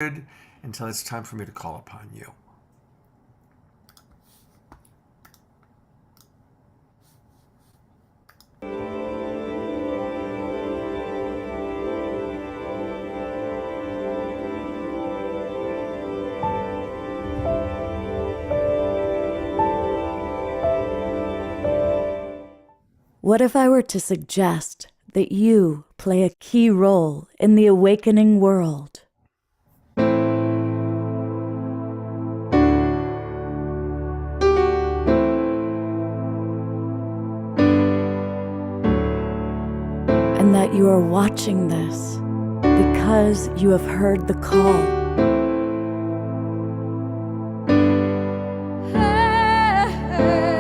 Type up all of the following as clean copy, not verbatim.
until it's time for me to call upon you. What if I were to suggest that you play a key role in the awakening world? And that you are watching this because you have heard the call.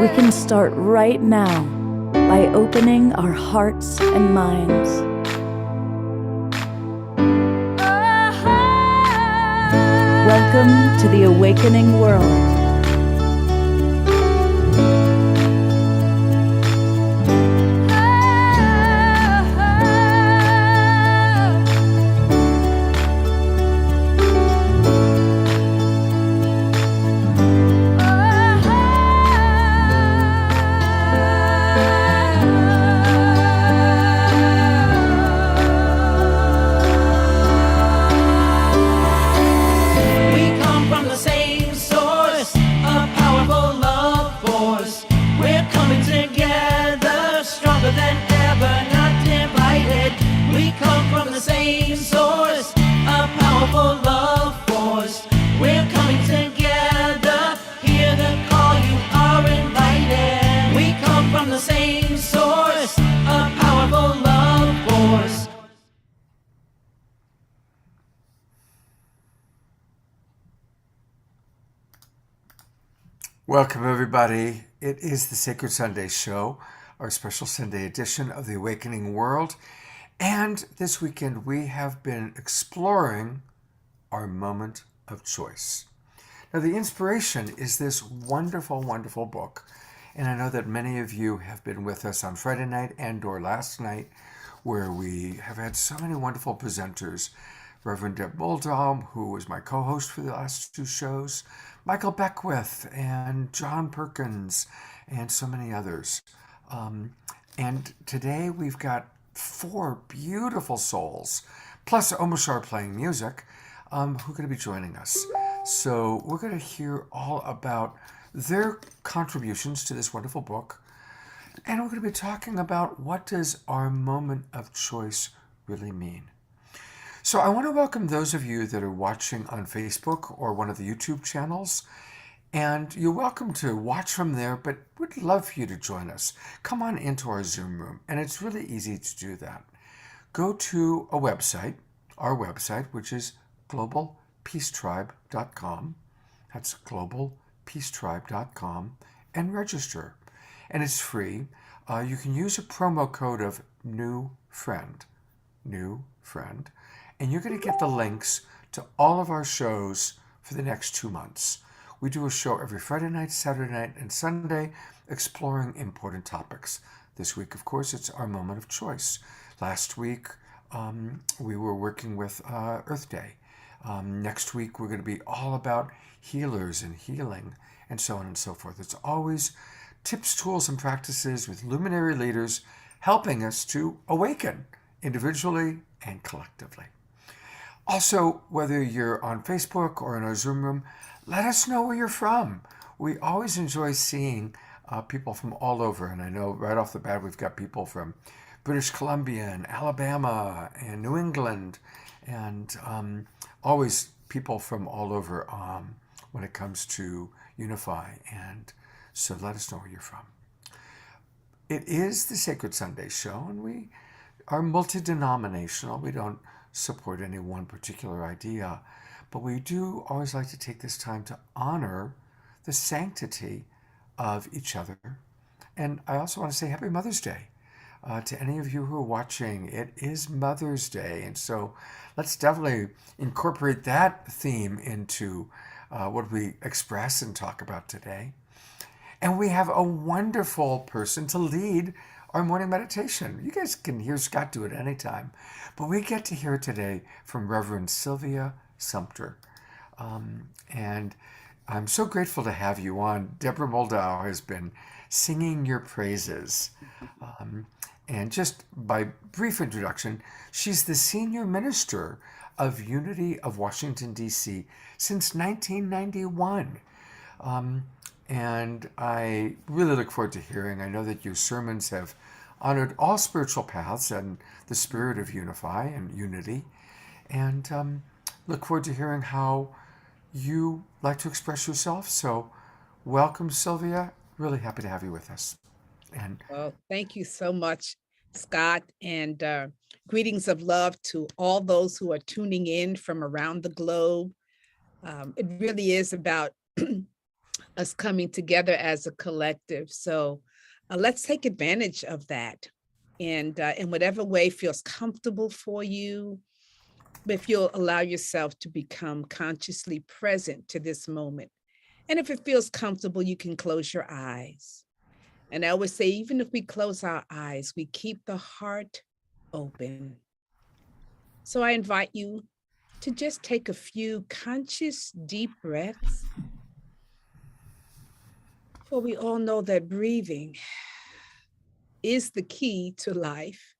We can start right now by opening our hearts and minds. Welcome to the awakening world. Welcome, everybody. It is the Sacred Sunday Show, our special Sunday edition of the Awakening World. And this weekend, we have been exploring our moment of choice. Now, the inspiration is this wonderful, wonderful book. And I know that many of you have been with us on Friday night and/or last night, where we have had so many wonderful presenters. Reverend Deb Muldom, who was my co-host for the last two shows, Michael Beckwith and John Perkins, and so many others. And today we've got four beautiful souls, plus Omashar playing music, who are going to be joining us. So we're going to hear all about their contributions to this wonderful book. And we're going to be talking about what does our moment of choice really mean. So I want to welcome those of you that are watching on Facebook or one of the YouTube channels. And you're welcome to watch from there, but we'd love for you to join us. Come on into our Zoom room, and it's really easy to do that. Go to a website, our website, which is globalpeacetribe.com. That's globalpeacetribe.com, and register. And it's free. You can use a promo code of new friend, and you're going to get the links to all of our shows for the next 2 months. We do a show every Friday night, Saturday night, and Sunday, exploring important topics. This week, of course, it's our moment of choice. Last week, we were working with Earth Day. Next week, we're going to be all about healers and healing, and so on and so forth. It's always tips, tools, and practices with luminary leaders helping us to awaken individually and collectively. Also, whether you're on Facebook or in our Zoom room, let us know where you're from. We always enjoy seeing people from all over. And I know right off the bat, we've got people from British Columbia and Alabama and New England, and always people from all over when it comes to Unify. And so let us know where you're from. It is the Sacred Sunday Show, and we are multi-denominational. We don't support any one particular idea, but we do always like to take this time to honor the sanctity of each other. And I also want to say Happy Mother's Day to any of you who are watching. It is Mother's Day, and so let's definitely incorporate that theme into what we express and talk about today. And we have a wonderful person to lead our morning meditation. You guys can hear Scott do it anytime, but we get to hear today from Reverend Sylvia Sumter. And I'm so grateful to have you on. Deborah Moldau has been singing your praises. And just by brief introduction, she's the senior minister of Unity of Washington, D.C. since 1991. And I really look forward to hearing. I know that your sermons have honored all spiritual paths and the spirit of unify and unity. And look forward to hearing how you like to express yourself. So, welcome, Sylvia. Really happy to have you with us. And well, thank you so much, Scott, and greetings of love to all those who are tuning in from around the globe. It really is about us coming together as a collective. So let's take advantage of that. And in whatever way feels comfortable for you, if you'll allow yourself to become consciously present to this moment. And if it feels comfortable, you can close your eyes. And I always say, even if we close our eyes, we keep the heart open. So I invite you to just take a few conscious, deep breaths. For we all know that breathing is the key to life.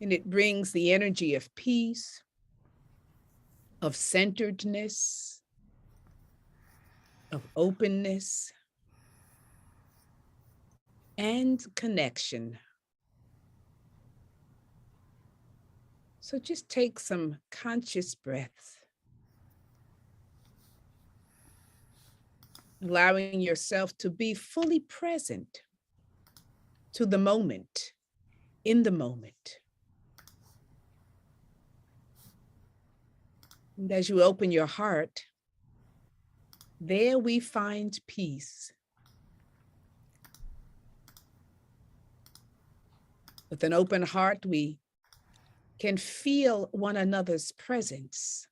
And it brings the energy of peace, of centeredness, of openness, and connection. So just take some conscious breaths, allowing yourself to be fully present to the moment, in the moment. And as you open your heart, there we find peace. With an open heart, we can feel one another's presence.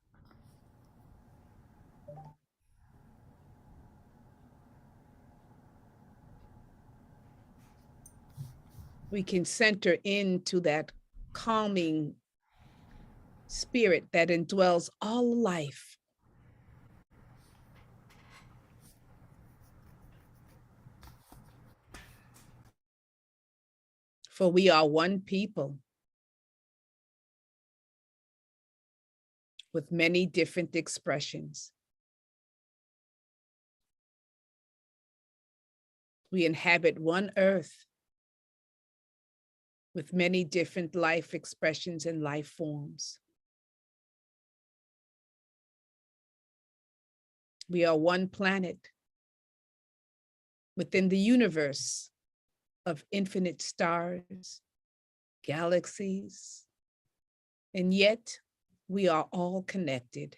We can center into that calming spirit that indwells all life. For we are one people with many different expressions. We inhabit one earth with many different life expressions and life forms. We are one planet within the universe of infinite stars, galaxies, and yet we are all connected.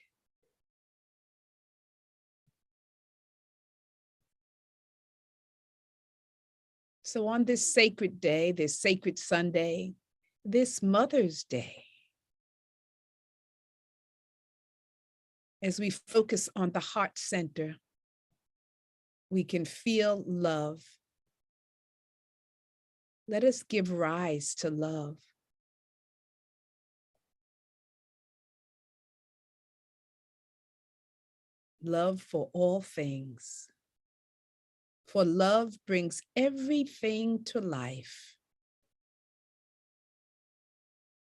So on this sacred day, this sacred Sunday, this Mother's Day, as we focus on the heart center, we can feel love. Let us give rise to love. Love for all things. For love brings everything to life.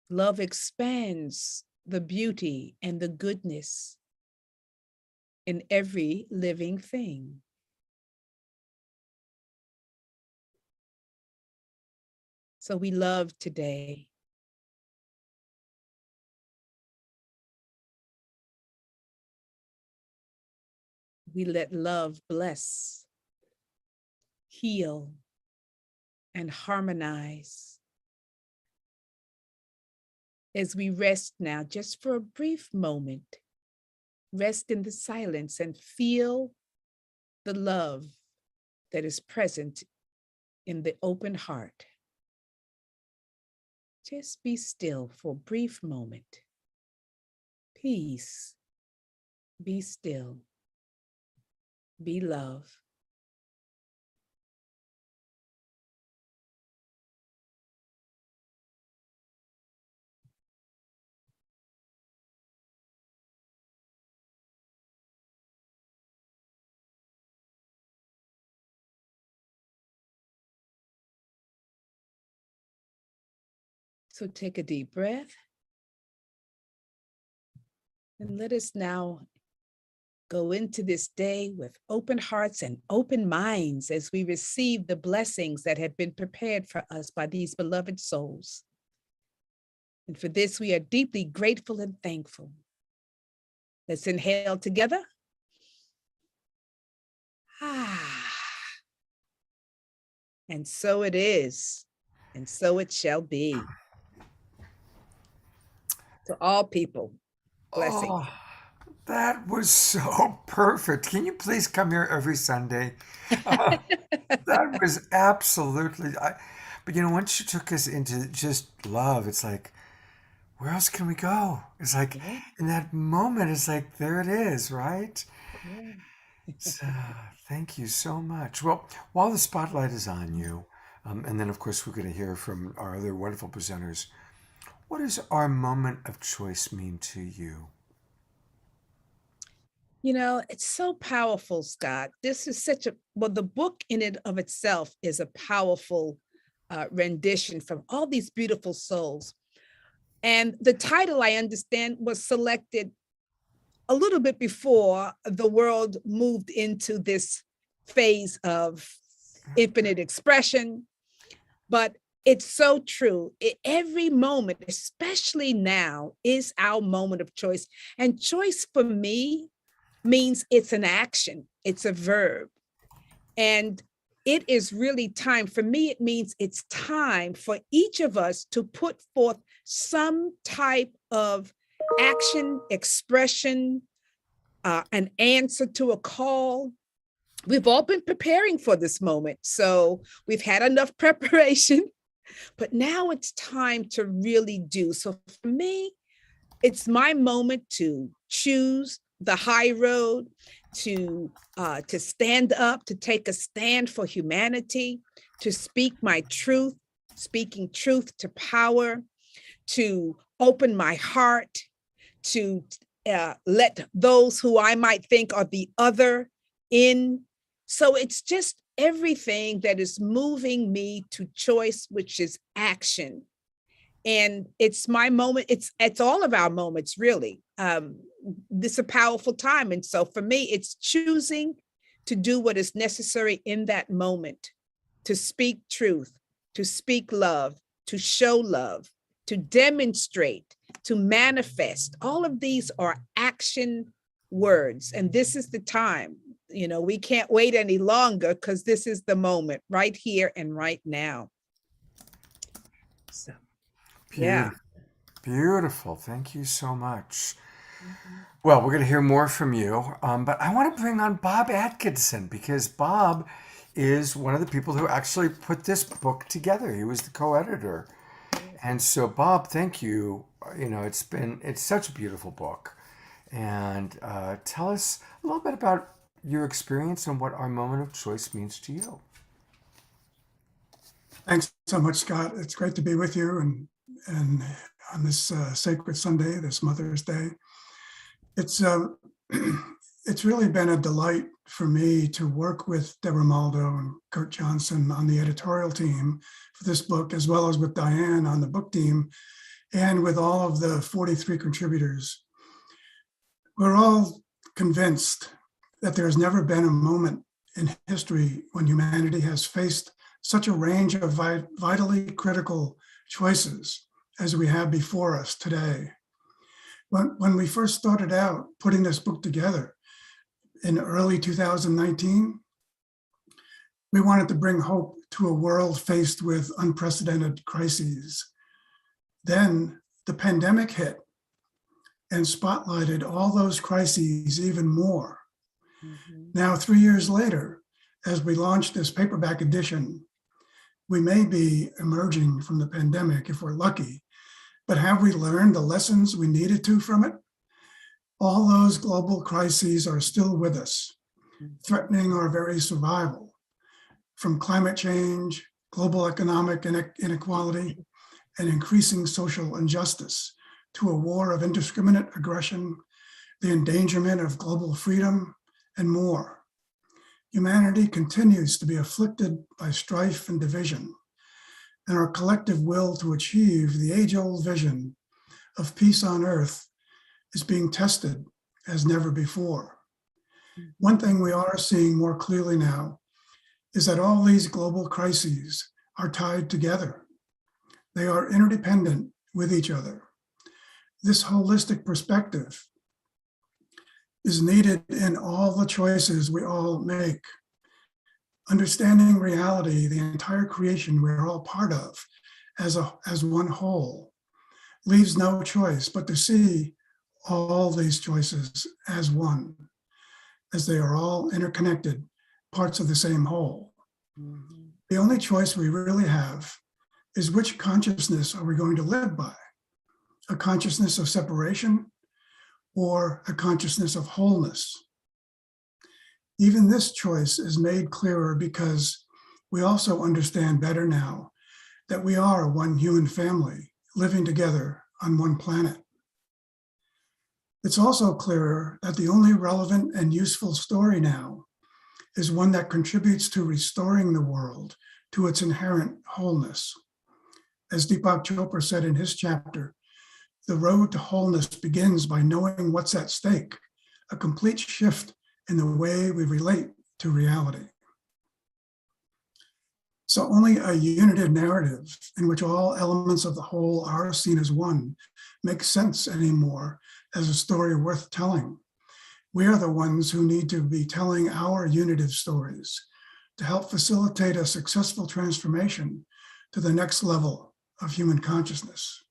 Love expands the beauty and the goodness in every living thing. So we love today. We let love bless, heal, and harmonize. As we rest now, just for a brief moment, rest in the silence and feel the love that is present in the open heart. Just be still for a brief moment. Peace, be still, be love. So take a deep breath. And let us now go into this day with open hearts and open minds as we receive the blessings that have been prepared for us by these beloved souls. And for this, we are deeply grateful and thankful. Let's inhale together. And so it is, and so it shall be. To all people, blessings. Oh, that was so perfect. Can you please come here every Sunday? That was absolutely, but once you took us into just love, it's like, where else can we go? It's like, Yeah. in that moment, it's like, there it is, right? Yeah. So, thank you so much. Well, while the spotlight is on you, and then of course we're going to hear from our other wonderful presenters, what does our moment of choice mean to you? It's so powerful, Scott. This is the book in it of itself is a powerful rendition from all these beautiful souls. And the title, I understand, was selected a little bit before the world moved into this phase of infinite expression. But it's so true. Every moment, especially now, is our moment of choice. And choice for me means it's an action, it's a verb. And it is really time. For me, it means it's time for each of us to put forth some type of action, expression, an answer to a call. We've all been preparing for this moment. So we've had enough preparation, but now it's time to really do. So for me, it's my moment to choose the high road, to stand up, to take a stand for humanity, to speak my truth, speaking truth to power, to open my heart, to let those who I might think are the other in. So it's just everything that is moving me to choice, which is action. And it's my moment. It's all of our moments, really. This is a powerful time. And so for me, it's choosing to do what is necessary in that moment, to speak truth, to speak love, to show love, to demonstrate, to manifest. All of these are action words. And this is the time. We can't wait any longer because this is the moment right here and right now. So, yeah. Beautiful. Thank you so much. Well, we're going to hear more from you, but I want to bring on Bob Atkinson because Bob is one of the people who actually put this book together. He was the co-editor. And so, Bob, thank you. It's such a beautiful book. And tell us a little bit about your experience and what our moment of choice means to you. Thanks so much, Scott. It's great to be with you and on this sacred Sunday, this Mother's Day. It's really been a delight for me to work with Deborah Maldo and Kurt Johnson on the editorial team for this book, as well as with Diane on the book team, and with all of the 43 contributors. We're all convinced that there's never been a moment in history when humanity has faced such a range of vitally critical choices as we have before us today. When we first started out putting this book together in early 2019, we wanted to bring hope to a world faced with unprecedented crises. Then the pandemic hit and spotlighted all those crises even more. Mm-hmm. Now, 3 years later, as we launched this paperback edition, we may be emerging from the pandemic if we're lucky, but have we learned the lessons we needed to from it? All those global crises are still with us, threatening our very survival, from climate change, global economic inequality, and increasing social injustice, to a war of indiscriminate aggression, the endangerment of global freedom, and more. Humanity continues to be afflicted by strife and division. and our collective will to achieve the age-old vision of peace on earth is being tested as never before. One thing we are seeing more clearly now is that all these global crises are tied together. They are interdependent with each other. This holistic perspective is needed in all the choices we all make. Understanding reality, the entire creation we're all part of as one whole, leaves no choice but to see all these choices as one, as they are all interconnected parts of the same whole. Mm-hmm. The only choice we really have is which consciousness are we going to live by? A consciousness of separation or a consciousness of wholeness? Even this choice is made clearer because we also understand better now that we are one human family living together on one planet. It's also clearer that the only relevant and useful story now is one that contributes to restoring the world to its inherent wholeness. As Deepak Chopra said in his chapter, the road to wholeness begins by knowing what's at stake, a complete shift in the way we relate to reality. So only a united narrative in which all elements of the whole are seen as one makes sense anymore as a story worth telling. We are the ones who need to be telling our unitive stories to help facilitate a successful transformation to the next level of human consciousness.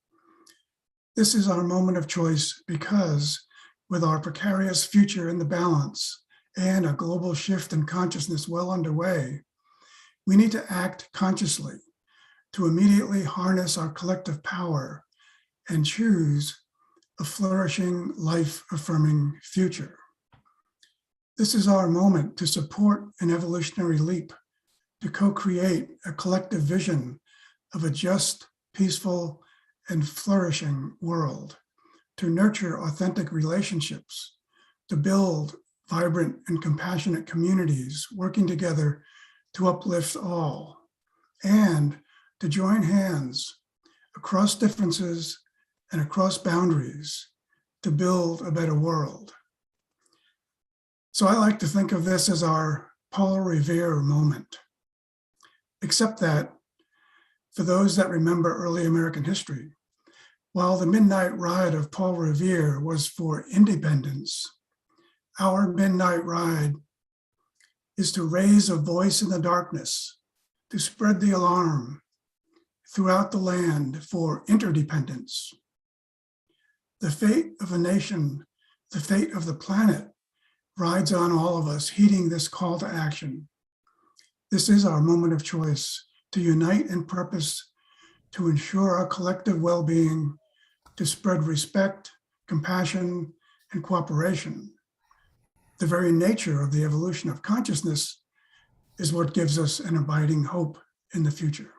This is our moment of choice because, with our precarious future in the balance and a global shift in consciousness well underway, we need to act consciously to immediately harness our collective power and choose a flourishing, life-affirming future. This is our moment to support an evolutionary leap, to co-create a collective vision of a just, peaceful, and flourishing world, to nurture authentic relationships, to build vibrant and compassionate communities working together to uplift all, and to join hands across differences and across boundaries to build a better world. So I like to think of this as our Paul Revere moment, except that for those that remember early American history, while the midnight ride of Paul Revere was for independence, our midnight ride is to raise a voice in the darkness, to spread the alarm throughout the land for interdependence. The fate of a nation, the fate of the planet, rides on all of us heeding this call to action. This is our moment of choice to unite in purpose, to ensure our collective well-being, to spread respect, compassion, and cooperation. The very nature of the evolution of consciousness is what gives us an abiding hope in the future.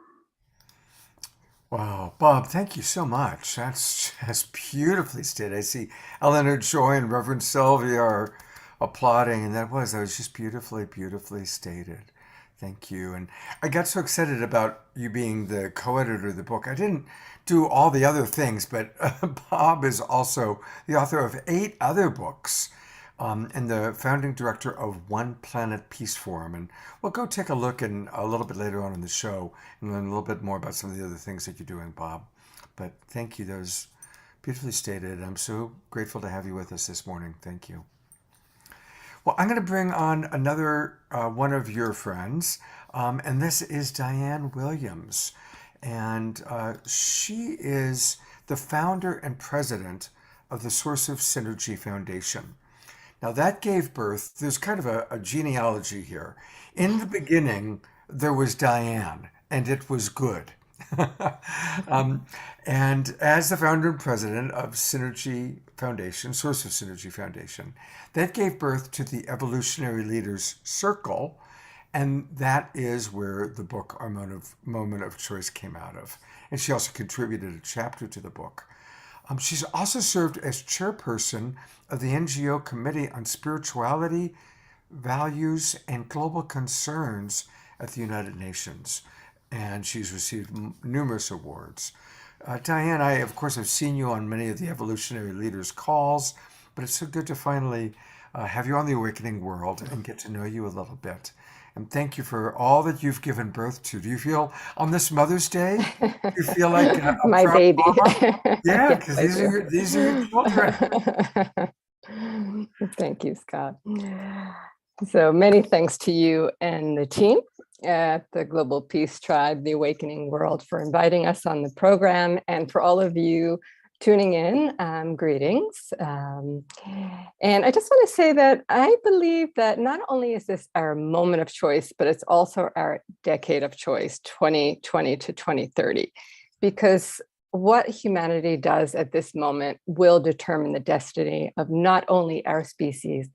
Wow, Bob, thank you so much. That's just beautifully stated. I see Eleanor Joy and Reverend Sylvia are applauding, and that was just beautifully, beautifully stated. Thank you. And I got so excited about you being the co-editor of the book. I didn't do all the other things, but Bob is also the author of 8 other books and the founding director of One Planet Peace Forum. And we'll go take a look in a little bit later on in the show and learn a little bit more about some of the other things that you're doing, Bob. But thank you. That was beautifully stated. I'm so grateful to have you with us this morning. Thank you. Well, I'm going to bring on another one of your friends, and this is Diane Williams. And she is the founder and president of the Source of Synergy Foundation. Now, that gave birth, there's kind of a genealogy here. In the beginning, there was Diane, and it was good. And as the founder and president of Synergy Foundation, Source of Synergy Foundation, that gave birth to the Evolutionary Leaders Circle, and that is where the book, Our Moment of Choice, came out of. And she also contributed a chapter to the book. She's also served as chairperson of the NGO Committee on Spirituality, Values, and Global Concerns at the United Nations. and she's received numerous awards. Diane, I, of course, have seen you on many of the Evolutionary Leaders calls, but it's so good to finally have you on the Awakening World and get to know you a little bit. And thank you for all that you've given birth to. Do you feel on this Mother's Day, do you feel like a My proud baby. mama? Yeah, Yes, because I these are your children. Thank you, Scott. So many thanks to you and the team at the Global Peace Tribe, the Awakening World, for inviting us on the program, and for all of you tuning in. Greetings. And I just want to say that I believe that not only is this our moment of choice, but it's also our decade of choice, 2020 to 2030, because what humanity does at this moment will determine the destiny of not only our species,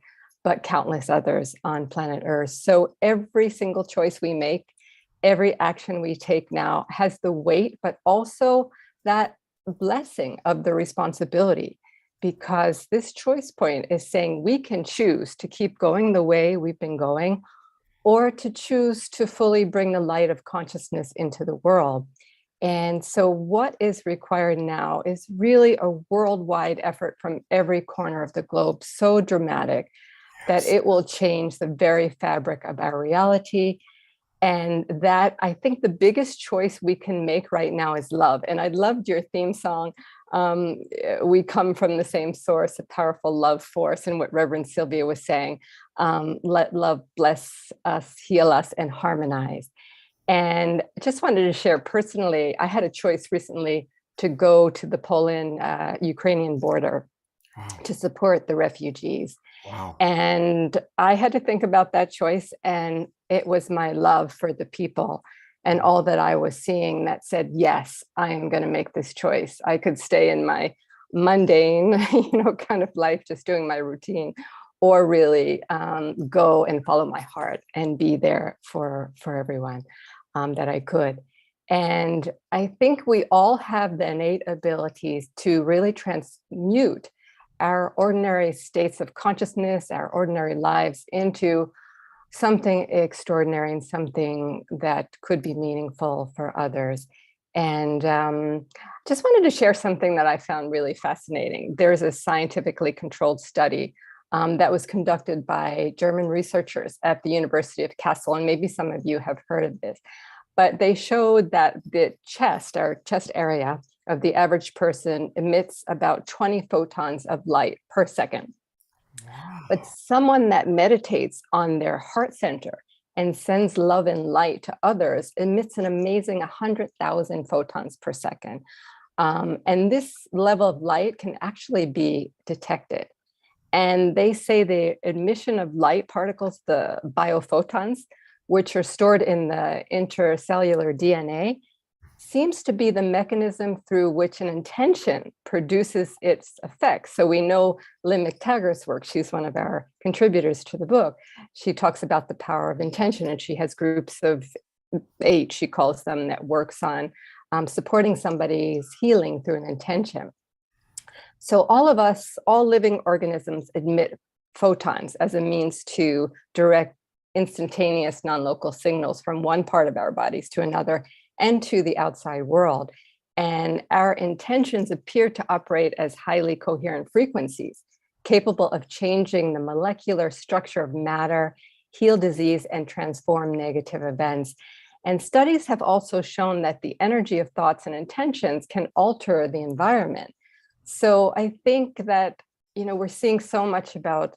but countless others on planet Earth. So every single choice we make, every action we take now has the weight, but also that blessing of the responsibility, because this choice point is saying we can choose to keep going the way we've been going, or to choose to fully bring the light of consciousness into the world. And so what is required now is really a worldwide effort from every corner of the globe, so dramatic that it will change the very fabric of our reality. And that, I think, the biggest choice we can make right now is love. And I loved your theme song. We come from the same source, a powerful love force. And what Reverend Sylvia was saying, let love bless us, heal us, and harmonize. And I just wanted to share personally, I had a choice recently to go to the Poland-Ukrainian border to support the refugees. Wow. And I had to think about that choice, and it was my love for the people and all that I was seeing that said, yes, I am going to make this choice. I could stay in my mundane, kind of life, just doing my routine, or really go and follow my heart and be there for everyone that I could. And I think we all have the innate abilities to really transmute our ordinary states of consciousness, our ordinary lives, into something extraordinary and something that could be meaningful for others. And just wanted to share something that I found really fascinating. There's a scientifically controlled study that was conducted by German researchers at the University of Kassel, and maybe some of you have heard of this, but they showed that the chest, our chest area of the average person, emits about 20 photons of light per second. Wow. But someone that meditates on their heart center and sends love and light to others emits an amazing 100,000 photons per second. And this level of light can actually be detected. And they say the emission of light particles, the biophotons, which are stored in the intercellular DNA, seems to be the mechanism through which an intention produces its effects. So we know Lynn McTaggart's work. She's one of our contributors to the book. She talks about the power of intention, and she has groups of 8, she calls them, that works on supporting somebody's healing through an intention. So all of us, all living organisms, emit photons as a means to direct instantaneous non-local signals from one part of our bodies to another and to the outside world. And our intentions appear to operate as highly coherent frequencies, capable of changing the molecular structure of matter, heal disease, and transform negative events. And studies have also shown that the energy of thoughts and intentions can alter the environment. So I think that, we're seeing so much about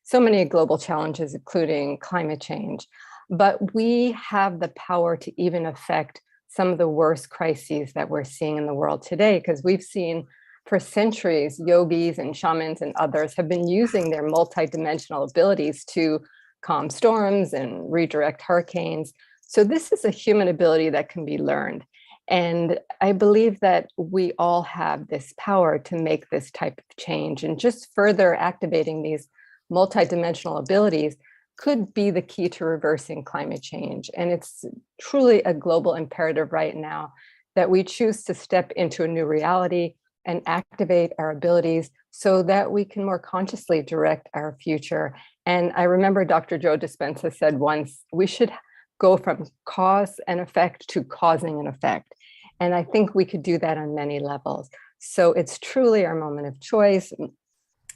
so many global challenges, including climate change, but we have the power to even affect some of the worst crises that we're seeing in the world today, because we've seen for centuries, yogis and shamans and others have been using their multidimensional abilities to calm storms and redirect hurricanes. So this is a human ability that can be learned. And I believe that we all have this power to make this type of change, and just further activating these multidimensional abilities could be the key to reversing climate change. And it's truly a global imperative right now that we choose to step into a new reality and activate our abilities so that we can more consciously direct our future. And I remember Dr. Joe Dispenza said once, we should go from cause and effect to causing an effect. And I think we could do that on many levels. So it's truly our moment of choice.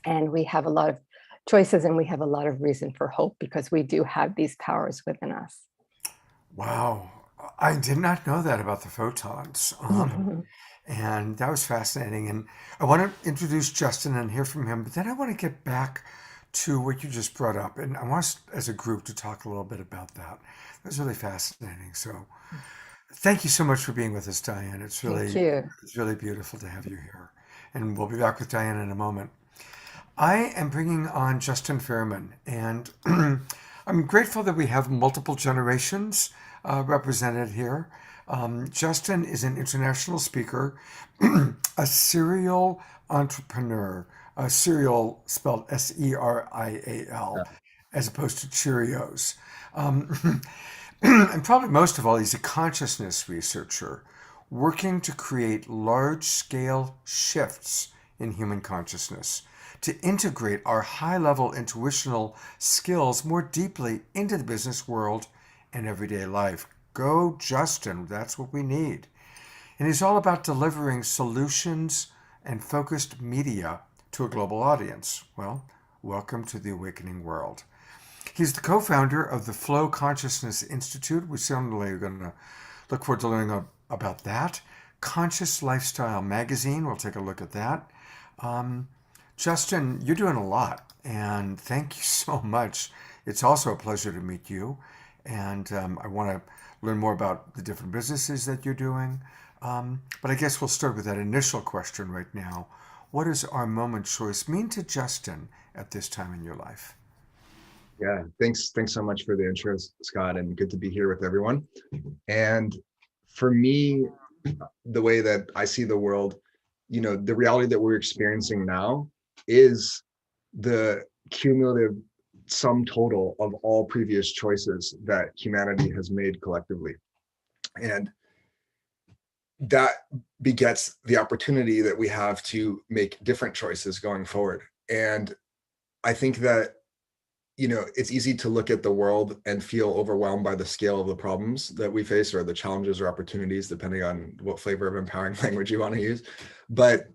And we have a lot of choices, and we have a lot of reason for hope because we do have these powers within us. Wow. I did not know that about the photons. And that was fascinating. And I want to introduce Justin and hear from him, but then I want to get back to what you just brought up. And I want us as a group to talk a little bit about that. That was really fascinating. So thank you so much for being with us, Diane. Thank you. It's really beautiful to have you here. And we'll be back with Diane in a moment. I am bringing on Justin Fairman, and I'm grateful that we have multiple generations represented here. Justin is an international speaker, a serial entrepreneur, a serial spelled Serial, as opposed to Cheerios. And probably most of all, he's a consciousness researcher working to create large-scale shifts in human consciousness, to integrate our high-level intuitional skills more deeply into the business world and everyday life. Go, Justin. That's what we need. And he's all about delivering solutions and focused media to a global audience. Well, welcome to the awakening world. He's the co-founder of the Flow Consciousness Institute. We certainly are going to look forward to learning about that. Conscious Lifestyle Magazine. We'll take a look at that. Justin, you're doing a lot, and thank you so much. It's also a pleasure to meet you, and I want to learn more about the different businesses that you're doing. But I guess we'll start with that initial question right now. What does our moment choice mean to Justin at this time in your life? Yeah, thanks so much for the intro, Scott, and good to be here with everyone. And for me, the way that I see the world, the reality that we're experiencing now is the cumulative sum total of all previous choices that humanity has made collectively. And that begets the opportunity that we have to make different choices going forward. And I think that, it's easy to look at the world and feel overwhelmed by the scale of the problems that we face, or the challenges or opportunities, depending on what flavor of empowering language you want to use. But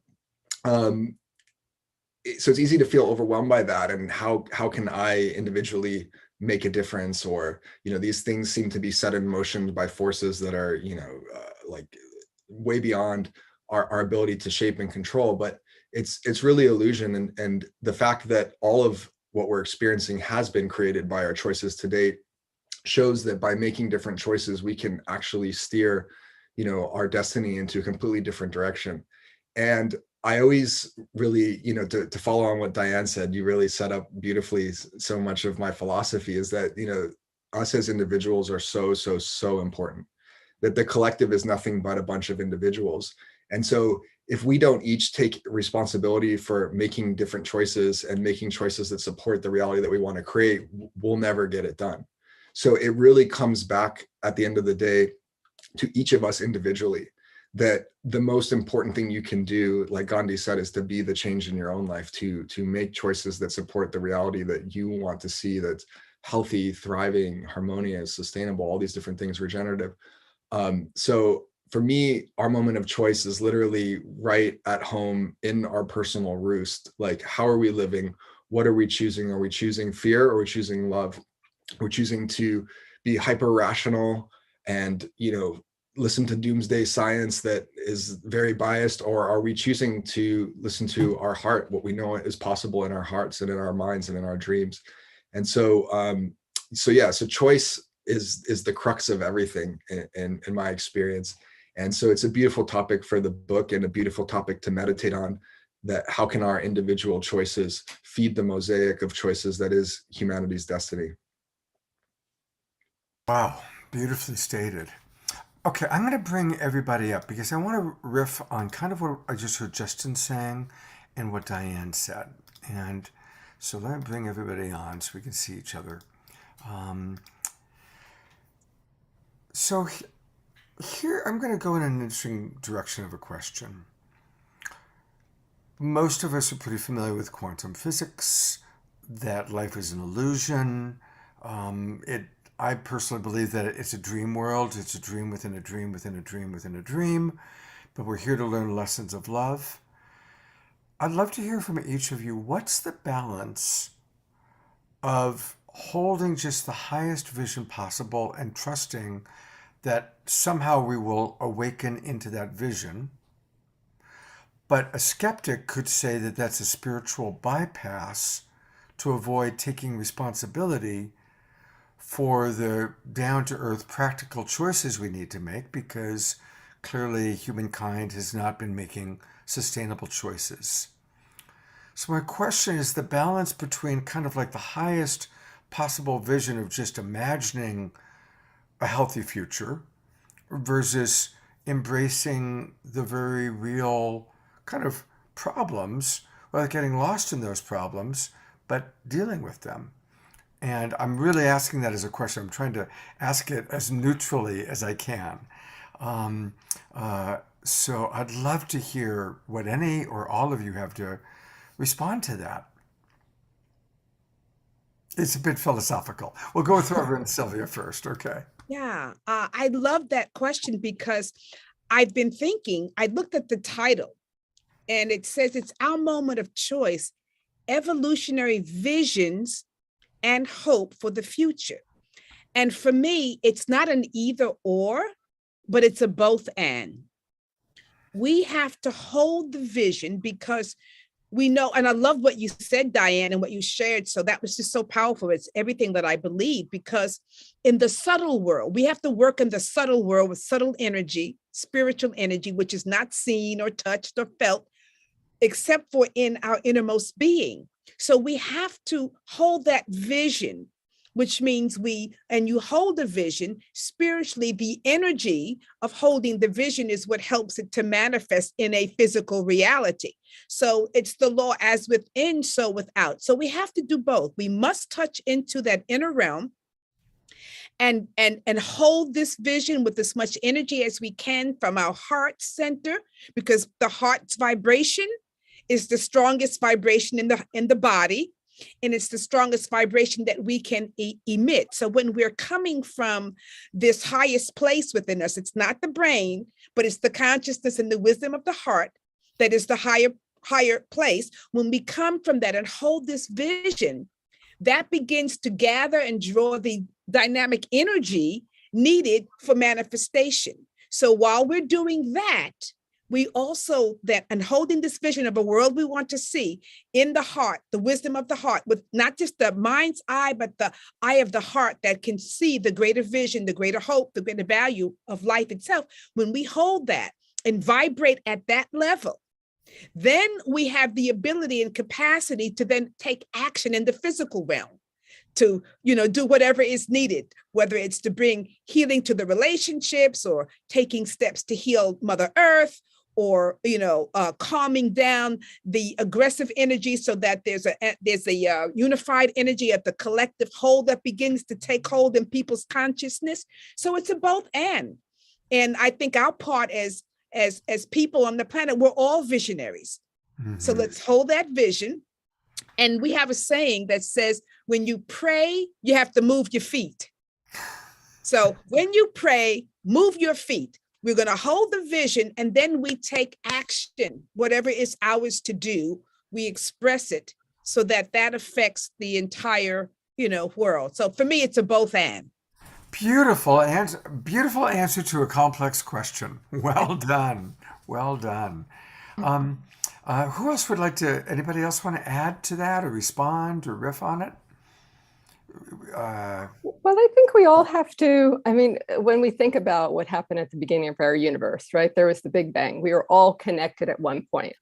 so it's easy to feel overwhelmed by that, and how can I individually make a difference? Or these things seem to be set in motion by forces that are like way beyond our ability to shape and control. But it's really illusion, and the fact that all of what we're experiencing has been created by our choices to date shows that by making different choices, we can actually steer our destiny into a completely different direction. And I always really, to follow on what Diane said, you really set up beautifully so much of my philosophy is that, us as individuals are so important, that the collective is nothing but a bunch of individuals. And so if we don't each take responsibility for making different choices and making choices that support the reality that we want to create, we'll never get it done. So it really comes back at the end of the day to each of us individually, that the most important thing you can do, like Gandhi said, is to be the change in your own life, to make choices that support the reality that you want to see, that's healthy, thriving, harmonious, sustainable, all these different things, regenerative. So for me, our moment of choice is literally right at home in our personal roost. Like, how are we living? What are we choosing? Are we choosing fear, or are we choosing love? We're choosing to be hyper rational and, listen to doomsday science that is very biased, or are we choosing to listen to our heart, what we know is possible in our hearts and in our minds and in our dreams? And so, so choice is the crux of everything in my experience. And so it's a beautiful topic for the book, and a beautiful topic to meditate on, that how can our individual choices feed the mosaic of choices that is humanity's destiny. Wow, beautifully stated. Okay, I'm going to bring everybody up because I want to riff on kind of what I just heard Justin saying and what Diane said. And so let me bring everybody on so we can see each other. So here, I'm going to go in an interesting direction of a question. Most of us are pretty familiar with quantum physics, that life is an illusion. I personally believe that it's a dream world. It's a dream within a dream within a dream within a dream. But we're here to learn lessons of love. I'd love to hear from each of you. What's the balance of holding just the highest vision possible and trusting that somehow we will awaken into that vision? But a skeptic could say that that's a spiritual bypass to avoid taking responsibility for the down-to-earth practical choices we need to make, because clearly humankind has not been making sustainable choices. So my question is the balance between kind of like the highest possible vision of just imagining a healthy future versus embracing the very real kind of problems, without getting lost in those problems, but dealing with them. And I'm really asking that as a question. I'm trying to ask it as neutrally as I can. So I'd love to hear what any or all of you have to respond to that. It's a bit philosophical. We'll go with Reverend Sylvia first, okay? Yeah, I love that question because I've been thinking, I looked at the title and it says it's our moment of choice, evolutionary visions and hope for the future. And for me, it's not an either or, but it's a both and. We have to hold the vision because we know, and I love what you said, Diane, and what you shared. So that was just so powerful. It's everything that I believe, because in the subtle world, we have to work in the subtle world with subtle energy, spiritual energy, which is not seen or touched or felt, except for in our innermost being. So we have to hold that vision, which means you hold the vision spiritually. The energy of holding the vision is what helps it to manifest in a physical reality. So it's the law as within, so without. So we have to do both. We must touch into that inner realm and hold this vision with as much energy as we can from our heart center, because the heart's vibration is the strongest vibration in the body. And it's the strongest vibration that we can emit. So when we're coming from this highest place within us, it's not the brain, but it's the consciousness and the wisdom of the heart that is the higher place. When we come from that and hold this vision, that begins to gather and draw the dynamic energy needed for manifestation. So while we're doing that, we also and holding this vision of a world we want to see in the heart, the wisdom of the heart, with not just the mind's eye, but the eye of the heart that can see the greater vision, the greater hope, the greater value of life itself. When we hold that and vibrate at that level, then we have the ability and capacity to then take action in the physical realm to, do whatever is needed, whether it's to bring healing to the relationships or taking steps to heal Mother Earth, or calming down the aggressive energy so that there's a unified energy at the collective whole that begins to take hold in people's consciousness. So it's a both and I think our part as people on the planet, we're all visionaries. Mm-hmm. So let's hold that vision. And we have a saying that says, when you pray, you have to move your feet. So when you pray, move your feet. We're going to hold the vision, and then we take action. Whatever is ours to do, we express it so that affects the entire, world. So for me, it's a both and. Beautiful answer to a complex question. Well done. Well done. Who else would like to, anybody else want to add to that or respond or riff on it? Well, I think we all have to, when we think about what happened at the beginning of our universe, right? There was the Big Bang. We were all connected at one point.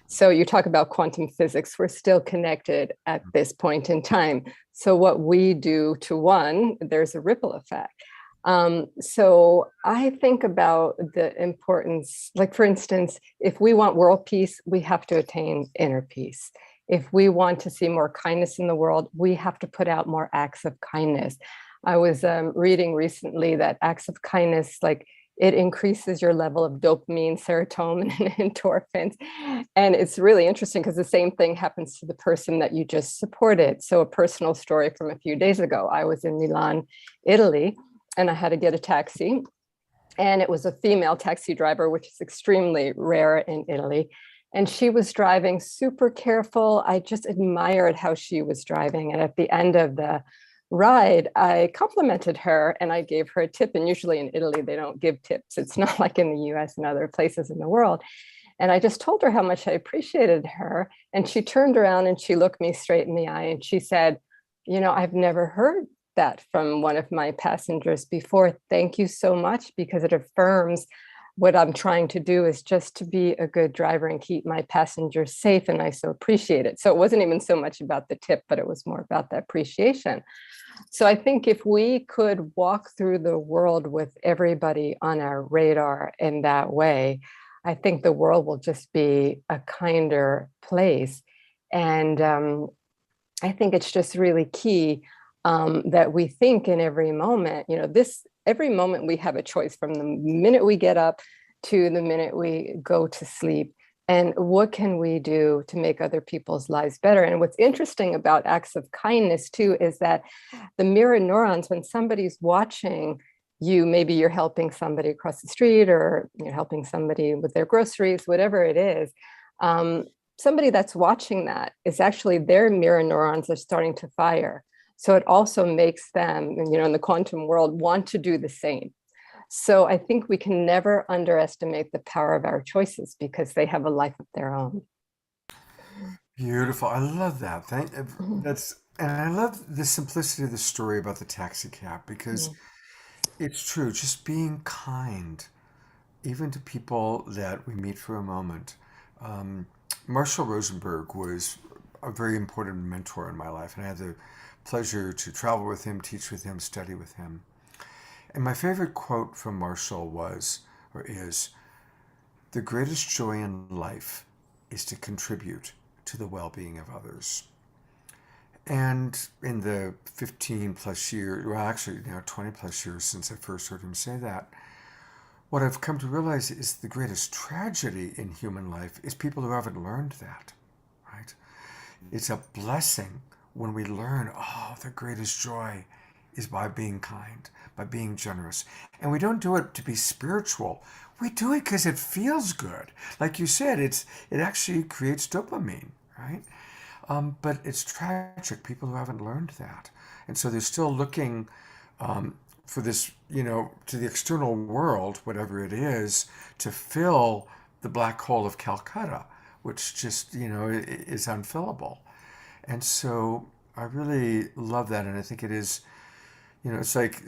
So you talk about quantum physics, we're still connected at this point in time. So what we do to one, there's a ripple effect. So I think about the importance, like for instance, if we want world peace, we have to attain inner peace. If we want to see more kindness in the world, we have to put out more acts of kindness. I was reading recently that acts of kindness, like it increases your level of dopamine, serotonin, and endorphins. And it's really interesting because the same thing happens to the person that you just supported. So a personal story from a few days ago, I was in Milan, Italy, and I had to get a taxi. And it was a female taxi driver, which is extremely rare in Italy. And she was driving super careful. I just admired how she was driving. And at the end of the ride, I complimented her and I gave her a tip. And usually in Italy, they don't give tips. It's not like in the US and other places in the world. And I just told her how much I appreciated her. And she turned around and she looked me straight in the eye and she said, you know, I've never heard that from one of my passengers before. Thank you so much, because it affirms what I'm trying to do is just to be a good driver and keep my passengers safe. And I so appreciate it. So it wasn't even so much about the tip, but it was more about the appreciation. So I think if we could walk through the world with everybody on our radar in that way, I think the world will just be a kinder place. And I think it's just really key that we think in every moment, you know, every moment we have a choice from the minute we get up to the minute we go to sleep. And what can we do to make other people's lives better? And what's interesting about acts of kindness too, is that the mirror neurons, when somebody's watching you, maybe you're helping somebody across the street or you're helping somebody with their groceries, whatever it is, somebody that's watching that is actually their mirror neurons are starting to fire. So it also makes them, you know, in the quantum world, want to do the same. So I think we can never underestimate the power of our choices because they have a life of their own. Beautiful. I love that. And I love the simplicity of the story about the taxi cab, because it's true. Just being kind, even to people that we meet for a moment. Marshall Rosenberg was a very important mentor in my life, and I had the pleasure to travel with him, teach with him, study with him. And my favorite quote from Marshall is, "The greatest joy in life is to contribute to the well-being of others." And in the 15 plus years, well, actually now 20 plus years since I first heard him say that, what I've come to realize is the greatest tragedy in human life is people who haven't learned that, right? It's a blessing when we learn, oh, the greatest joy is by being kind, by being generous. And we don't do it to be spiritual. We do it because it feels good. Like you said, it actually creates dopamine, right? But it's tragic, people who haven't learned that. And so they're still looking for this, you know, to the external world, whatever it is, to fill the black hole of Calcutta, which just, you know, is unfillable. And so I really love that. And I think it is, you know, it's like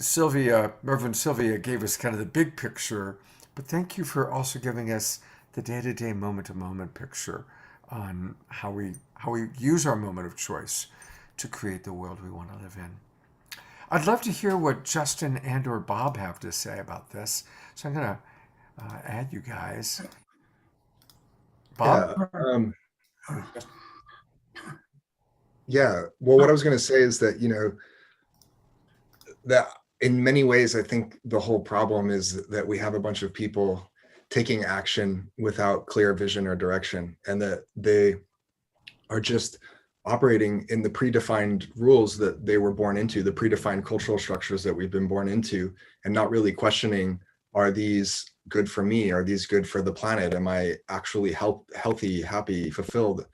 Reverend Sylvia gave us kind of the big picture, but thank you for also giving us the day-to-day, moment-to-moment picture on how we use our moment of choice to create the world we want to live in. I'd love to hear what Justin and or Bob have to say about this. So I'm going to add you guys. Bob? Yeah. Well, what I was going to say is that, you know, that in many ways, I think the whole problem is that we have a bunch of people taking action without clear vision or direction, and that they are just operating in the predefined rules that they were born into, the predefined cultural structures that we've been born into, and not really questioning, are these good for me? Are these good for the planet? Am I actually healthy, happy, fulfilled?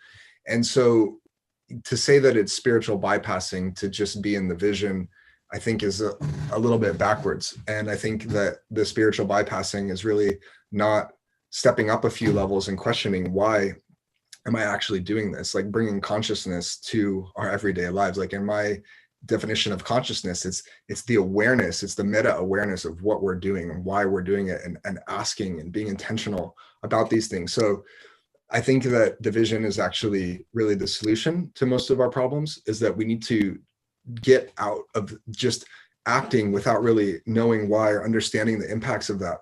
And so to say that it's spiritual bypassing to just be in the vision, I think is a little bit backwards. And I think that the spiritual bypassing is really not stepping up a few levels and questioning, why am I actually doing this? Like bringing consciousness to our everyday lives. Like in my definition of consciousness, it's the awareness, it's the meta awareness of what we're doing and why we're doing it, and asking and being intentional about these things. So I think that division is actually really the solution to most of our problems, is that we need to get out of just acting without really knowing why or understanding the impacts of that.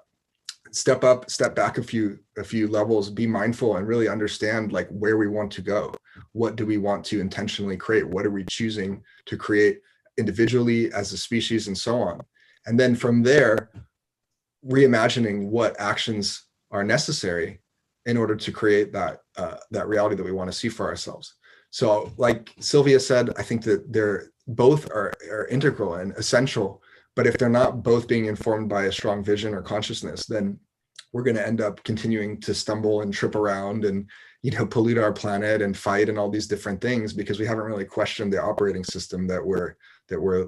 Step up, step back a few levels, be mindful and really understand like where we want to go. What do we want to intentionally create? What are we choosing to create individually, as a species, and so on? And then from there, reimagining what actions are necessary in order to create that reality that we want to see for ourselves. So like Sylvia said, I think that they're both are integral and essential, but if they're not both being informed by a strong vision or consciousness, then we're going to end up continuing to stumble and trip around and, pollute our planet and fight and all these different things because we haven't really questioned the operating system that we're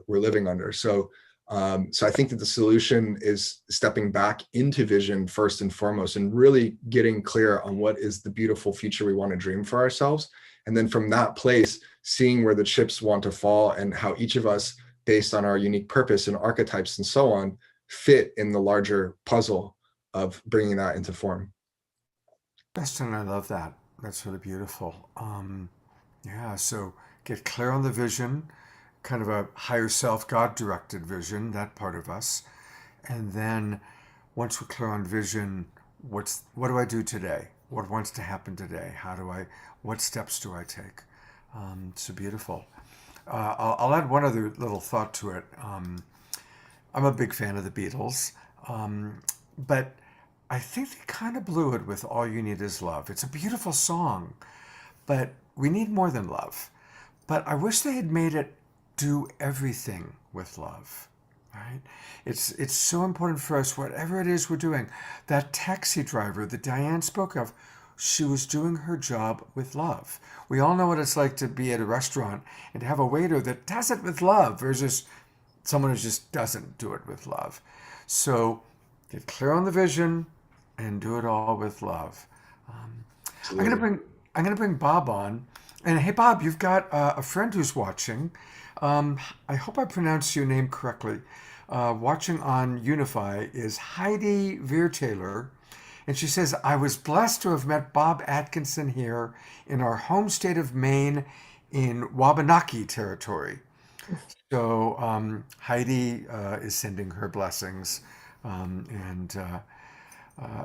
living under. So I think that the solution is stepping back into vision first and foremost, and really getting clear on what is the beautiful future we want to dream for ourselves. And then from that place, seeing where the chips want to fall and how each of us, based on our unique purpose and archetypes and so on, fit in the larger puzzle of bringing that into form. Justin, I love that. That's really beautiful. So get clear on the vision, kind of a higher self, God-directed vision, that part of us. And then once we're clear on vision, what do I do today? What wants to happen today? What steps do I take? So beautiful. I'll add one other little thought to it. I'm a big fan of the Beatles, but I think they kind of blew it with All You Need Is Love. It's a beautiful song, but we need more than love. But I wish they had made it do everything with love, right? It's so important for us, whatever it is we're doing. That taxi driver that Diane spoke of, she was doing her job with love. We all know what it's like to be at a restaurant and to have a waiter that does it with love versus someone who just doesn't do it with love. So get clear on the vision and do it all with love. I'm gonna bring Bob on, and hey, Bob, you've got a friend who's watching. I hope I pronounced your name correctly. Watching on Unify is Heidi Veer-Taylor, and she says, I was blessed to have met Bob Atkinson here in our home state of Maine in Wabanaki territory. So Heidi is sending her blessings, and I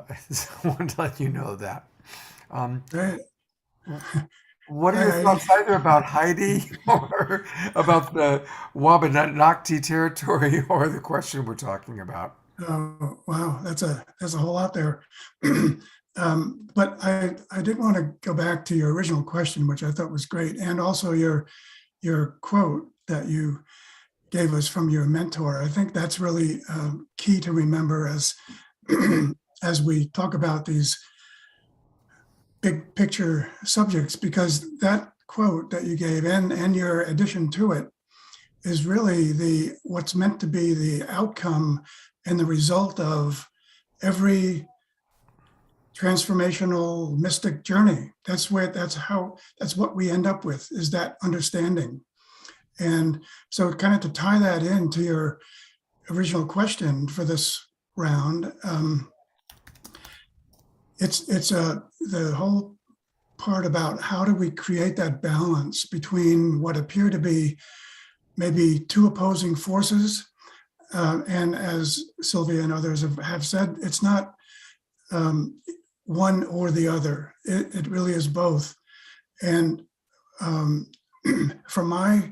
wanted to let you know that. What are your thoughts either about Heidi or about the Wabanaki territory or the question we're talking about? Oh, wow, there's a whole lot there. But I did want to go back to your original question, which I thought was great, and also your quote that you gave us from your mentor. I think that's really key to remember as we talk about these big picture subjects, because that quote that you gave and your addition to it is really what's meant to be the outcome and the result of every transformational mystic journey. That's what we end up with, is that understanding. And so kind of to tie that into your original question for this round, it's the whole part about how do we create that balance between what appear to be maybe two opposing forces. And as Sylvia and others have said, it's not one or the other. It really is both. And from my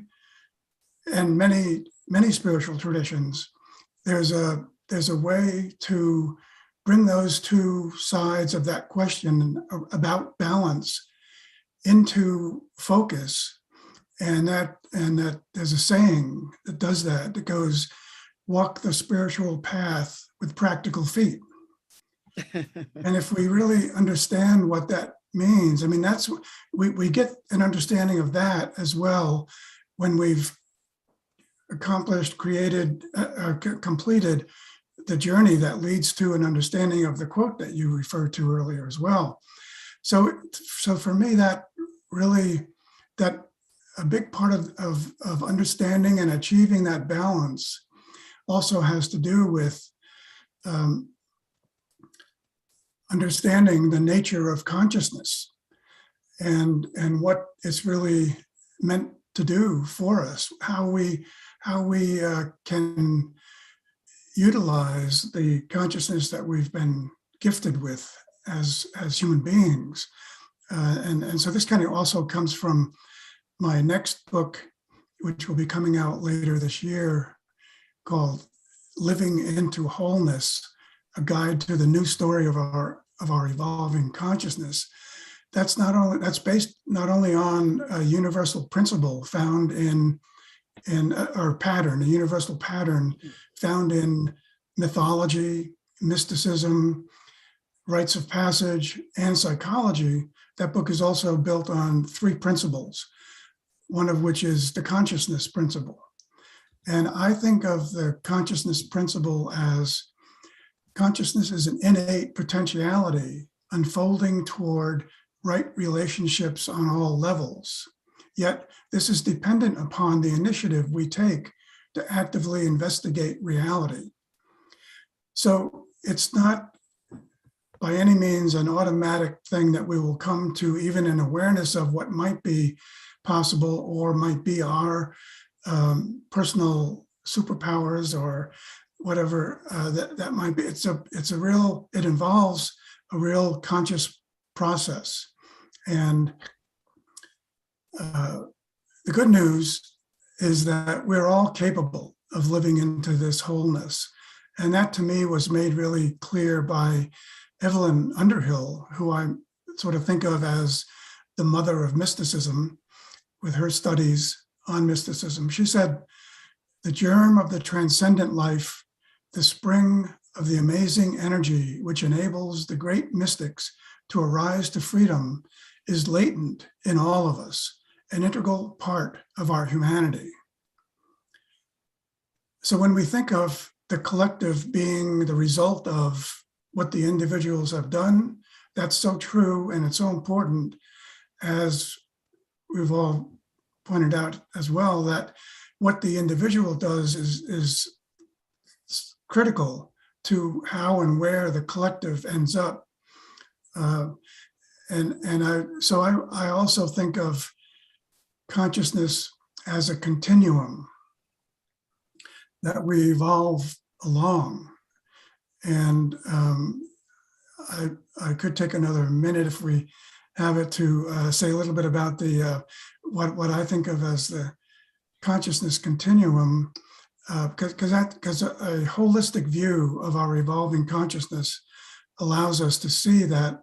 and many spiritual traditions, there's a way to bring those two sides of that question about balance into focus. And that there's a saying that does that goes, walk the spiritual path with practical feet. And if we really understand what that means, I mean, we get an understanding of that as well when we've accomplished, created, completed the journey that leads to an understanding of the quote that you referred to earlier as well. So for me, that really, that a big part of understanding and achieving that balance also has to do with understanding the nature of consciousness and what it's really meant to do for us, how we can utilize the consciousness that we've been gifted with as human beings. And so this kind of also comes from my next book, which will be coming out later this year, called Living into Wholeness, a guide to the new story of our evolving consciousness, that's based not only on a universal principle found in or pattern, a universal pattern found in mythology, mysticism, rites of passage, and psychology. That book is also built on 3 principles, one of which is the consciousness principle. And I think of the consciousness principle as consciousness is an innate potentiality unfolding toward right relationships on all levels. Yet this is dependent upon the initiative we take to actively investigate reality. So it's not by any means an automatic thing that we will come to even an awareness of what might be possible or might be our personal superpowers or whatever that might be. It involves a real conscious process. And the good news is that we're all capable of living into this wholeness. And that to me was made really clear by Evelyn Underhill, who I sort of think of as the mother of mysticism with her studies on mysticism. She said, the germ of the transcendent life, the spring of the amazing energy which enables the great mystics to arise to freedom, is latent in all of us, an integral part of our humanity. So when we think of the collective being the result of what the individuals have done, that's so true, and it's so important, as we've all pointed out as well, that what the individual does is critical to how and where the collective ends up. So I also think of consciousness as a continuum that we evolve along. And I could take another minute if we have it to say a little bit about the what I think of as the consciousness continuum, because a holistic view of our evolving consciousness allows us to see that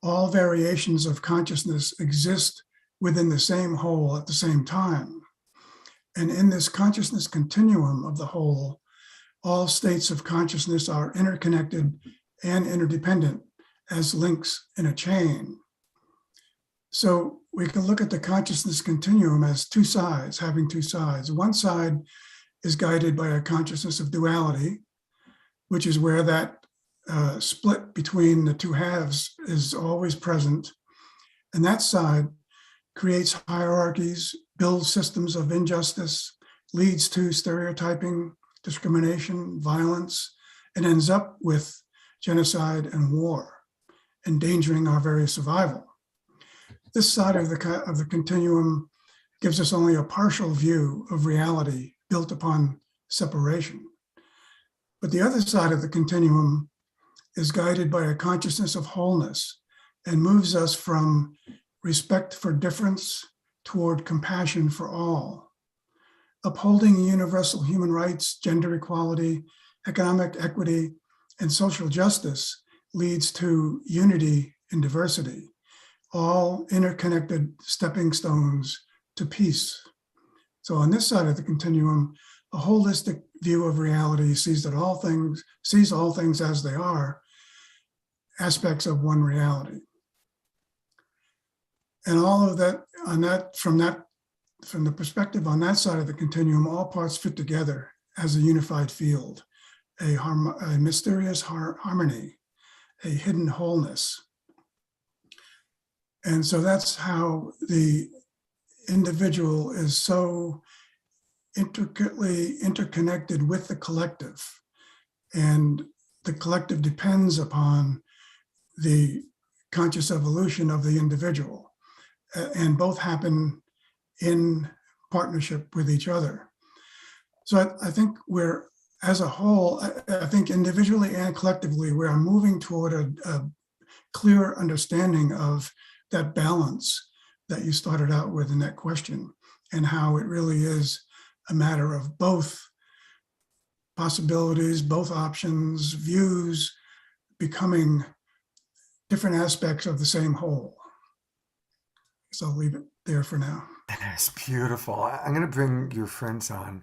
all variations of consciousness exist within the same whole at the same time. And in this consciousness continuum of the whole, all states of consciousness are interconnected and interdependent as links in a chain. So we can look at the consciousness continuum as two sides, having two sides. One side is guided by a consciousness of duality, which is where that split between the two halves is always present. And that side creates hierarchies, builds systems of injustice, leads to stereotyping, discrimination, violence, and ends up with genocide and war, endangering our very survival. This side of the continuum gives us only a partial view of reality built upon separation. But the other side of the continuum is guided by a consciousness of wholeness and moves us from respect for difference toward compassion for all. Upholding universal human rights, gender equality, economic equity, and social justice leads to unity in diversity, all interconnected stepping stones to peace. So on this side of the continuum, a holistic view of reality sees all things as they are, aspects of one reality. And all of that, from the perspective on that side of the continuum, all parts fit together as a unified field, a mysterious harmony, a hidden wholeness. And so that's how the individual is so intricately interconnected with the collective. And the collective depends upon the conscious evolution of the individual. And both happen in partnership with each other. So I think we're, as a whole, I think individually and collectively, we are moving toward a clear understanding of that balance that you started out with in that question, and how it really is a matter of both possibilities, both options, views, becoming different aspects of the same whole. So I'll leave it there for now. That's beautiful. I'm going to bring your friends on.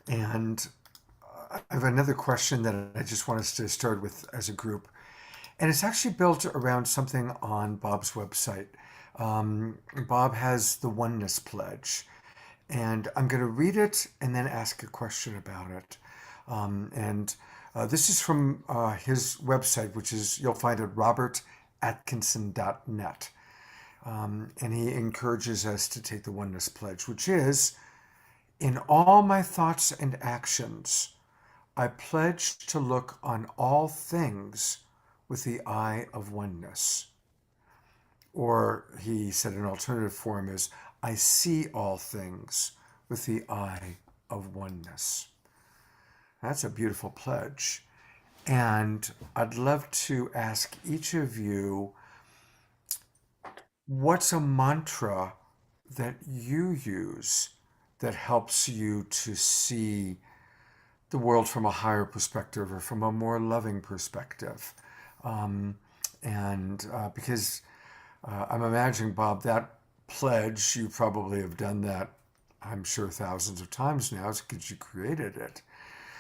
And I have another question that I just want us to start with as a group. And it's actually built around something on Bob's website. Bob has the Oneness Pledge. And I'm going to read it and then ask a question about it. This is from his website, which is, you'll find at robertatkinson.net. And he encourages us to take the Oneness Pledge, which is, in all my thoughts and actions, I pledge to look on all things with the eye of oneness. Or he said an alternative form is, I see all things with the eye of oneness. That's a beautiful pledge. And I'd love to ask each of you, what's a mantra that you use that helps you to see the world from a higher perspective or from a more loving perspective? Because I'm imagining, Bob, that pledge, you probably have done that, I'm sure, thousands of times now because you created it.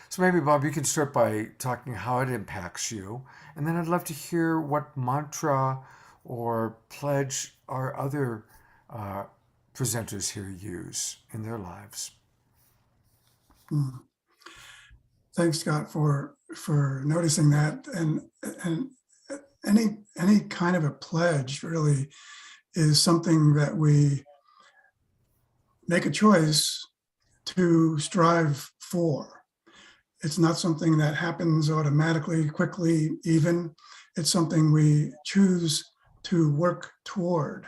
So maybe, Bob, you can start by talking how it impacts you. And then I'd love to hear what mantra or pledge our other presenters here use in their lives. Thanks, Scott, for noticing that. And any kind of a pledge really is something that we make a choice to strive for. It's not something that happens automatically, quickly, even. It's something we choose to work toward.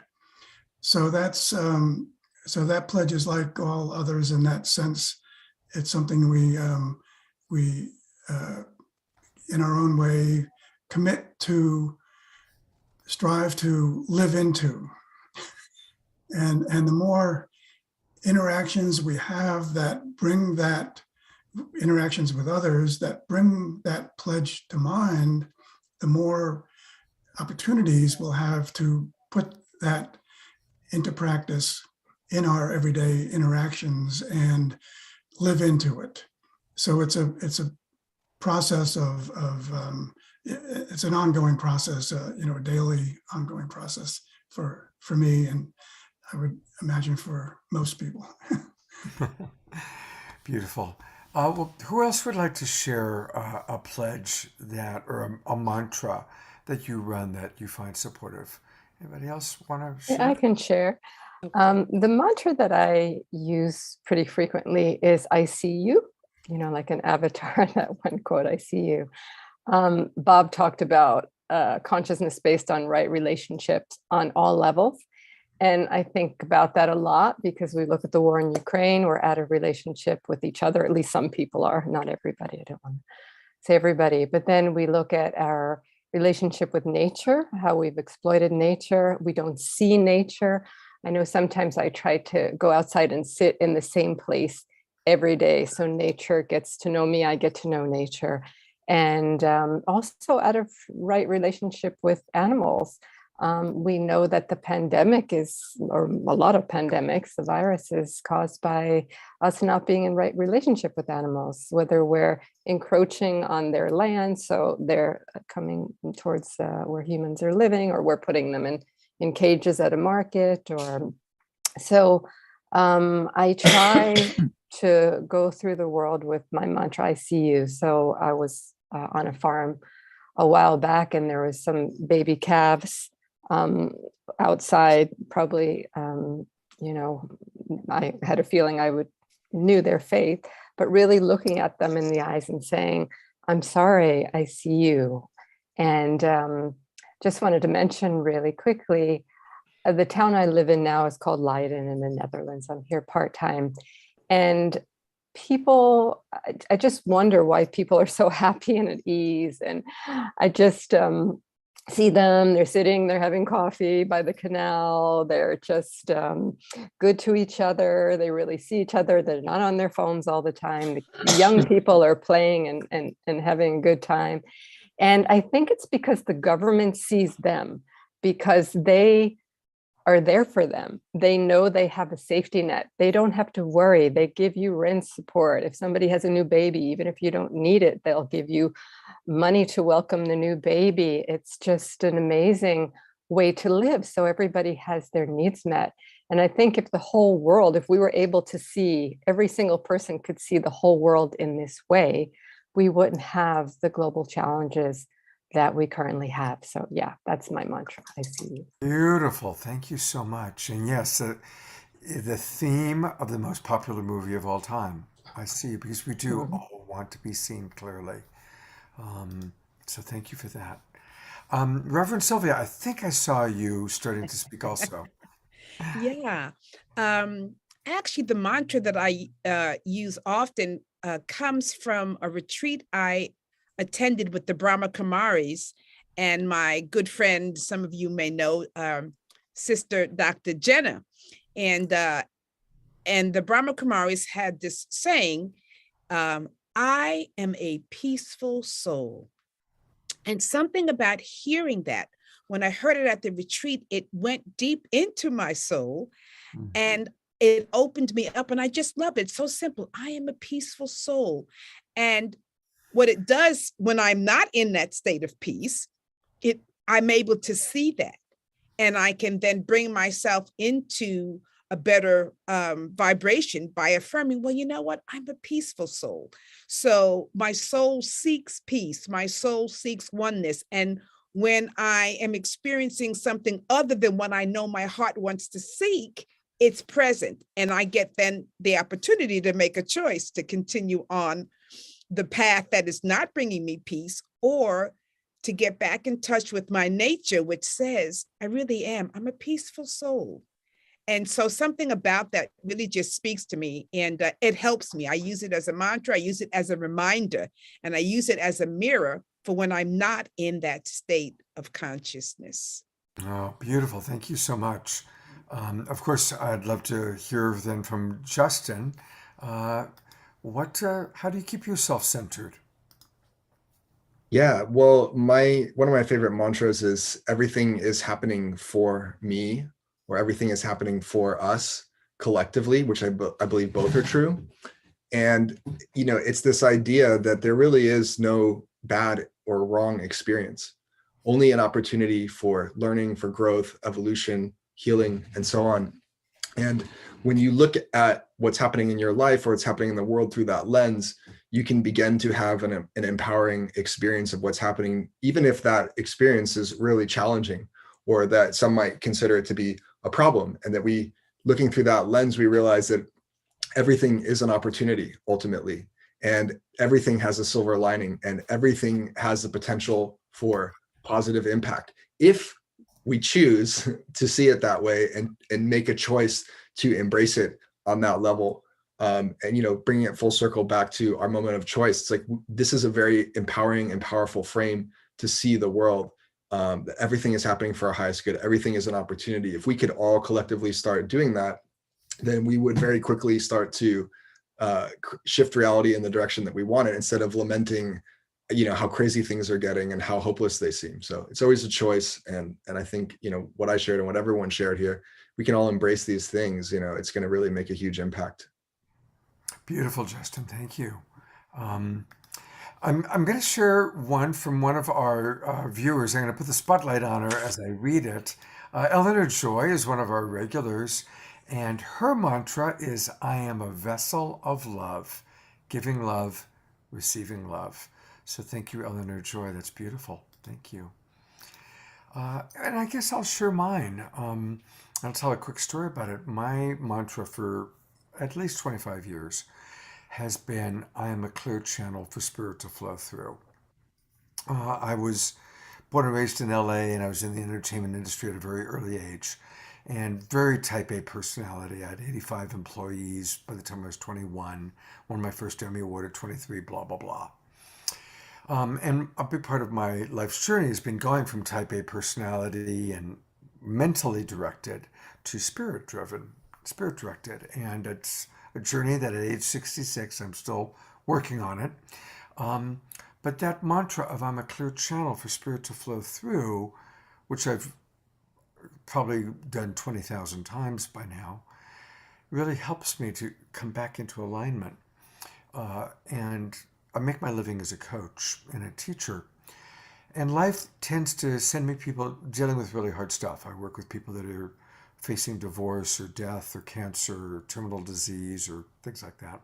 So that's so that pledge is like all others in that sense. It's something we in our own way commit to, strive to live into. And the more interactions we have that bring that, interactions with others that bring that pledge to mind, the more opportunities we'll have to put that into practice in our everyday interactions and live into it. So it's a process of it's an ongoing process, a daily ongoing process for me, and I would imagine for most people. Beautiful. Well, who else would like to share a pledge that, or a mantra that you run that you find supportive? Anybody else want to share? I can share. The mantra that I use pretty frequently is I see you, like an avatar, that one quote, I see you. Bob talked about consciousness based on right relationships on all levels. And I think about that a lot because we look at the war in Ukraine, we're out of relationship with each other. At least some people are, not everybody. I don't want to say everybody. But then we look at our relationship with nature, how we've exploited nature. We don't see nature. I know sometimes I try to go outside and sit in the same place every day. So nature gets to know me, I get to know nature. And also out of right relationship with animals. We know that the pandemic or a lot of pandemics, the virus is caused by us not being in right relationship with animals, whether we're encroaching on their land, so they're coming towards where humans are living, or we're putting them in cages at a market. Or so I try to go through the world with my mantra, I see you. So I was on a farm a while back, and there was some baby calves outside, probably, I had a feeling I knew their faith, but really looking at them in the eyes and saying, I'm sorry, I see you. And just wanted to mention really quickly, the town I live in now is called Leiden in the Netherlands. I'm here part-time. And people, I just wonder why people are so happy and at ease. And I just see them, they're sitting, they're having coffee by the canal, they're just good to each other, they really see each other, they're not on their phones all the time, the young people are playing and having a good time. And I think it's because the government sees them, because they are there for them. They know they have a safety net. They don't have to worry. They give you rent support. If somebody has a new baby, even if you don't need it, they'll give you money to welcome the new baby. It's just an amazing way to live. So everybody has their needs met. And I think if the whole world, if we were able to see, every single person could see the whole world in this way, we wouldn't have the global challenges that we currently have. So yeah, that's my mantra. I see you. Beautiful. Thank you so much. And yes, the theme of the most popular movie of all time. I see, because we do all want to be seen clearly. So thank you for that. Reverend Sylvia, I think I saw you starting to speak also. Yeah. Actually, the mantra that I use often comes from a retreat I attended with the Brahma Kumaris and my good friend, some of you may know, Sister Dr. Jenna. And the Brahma Kumaris had this saying, I am a peaceful soul. And something about hearing that, when I heard it at the retreat, it went deep into my soul and it opened me up, and I just love it. It's so simple. I am a peaceful soul. And what it does when I'm not in that state of peace, I'm able to see that. And I can then bring myself into a better vibration by affirming, well, you know what? I'm a peaceful soul. So my soul seeks peace. My soul seeks oneness. And when I am experiencing something other than what I know my heart wants to seek, it's present. And I get then the opportunity to make a choice to continue on the path that is not bringing me peace, or to get back in touch with my nature, which says, I really am, I'm a peaceful soul. And so something about that really just speaks to me, and it helps me. I use it as a mantra, I use it as a reminder, and I use it as a mirror for when I'm not in that state of consciousness. Oh, beautiful. Thank you so much. Of course, I'd love to hear then from Justin. How do you keep yourself centered? Yeah, well, one of my favorite mantras is everything is happening for me, or everything is happening for us collectively, which I believe both are true. And, it's this idea that there really is no bad or wrong experience, only an opportunity for learning, for growth, evolution, healing, and so on. And when you look at what's happening in your life or what's happening in the world through that lens, you can begin to have an empowering experience of what's happening, even if that experience is really challenging, or that some might consider it to be a problem. And that looking through that lens, we realize that everything is an opportunity ultimately, and everything has a silver lining, and everything has the potential for positive impact if we choose to see it that way and make a choice to embrace it on that level. And bringing it full circle back to our moment of choice, it's like, this is a very empowering and powerful frame to see the world. That everything is happening for our highest good. Everything is an opportunity. If we could all collectively start doing that, then we would very quickly start to shift reality in the direction that we want it, instead of lamenting, how crazy things are getting and how hopeless they seem. So it's always a choice. And I think, what I shared and what everyone shared here, we can all embrace these things. It's going to really make a huge impact. Beautiful, Justin. Thank you. I'm going to share one from one of our viewers. I'm going to put the spotlight on her as I read it. Eleanor Joy is one of our regulars, and her mantra is, I am a vessel of love, giving love, receiving love. So thank you, Eleanor Joy. That's beautiful. Thank you. And I guess I'll share mine. I'll tell a quick story about it. My mantra for at least 25 years has been, I am a clear channel for spirit to flow through. I was born and raised in LA, and I was in the entertainment industry at a very early age, and very type A personality. I had 85 employees by the time I was 21, won my first Emmy Award at 23, blah, blah, blah. And a big part of my life's journey has been going from type A personality and mentally directed to spirit directed. And it's a journey that at age 66, I'm still working on it. But that mantra of I'm a clear channel for spirit to flow through, which I've probably done 20,000 times by now, really helps me to come back into alignment. And I make my living as a coach and a teacher. And life tends to send me people dealing with really hard stuff. I work with people that are facing divorce or death or cancer or terminal disease or things like that.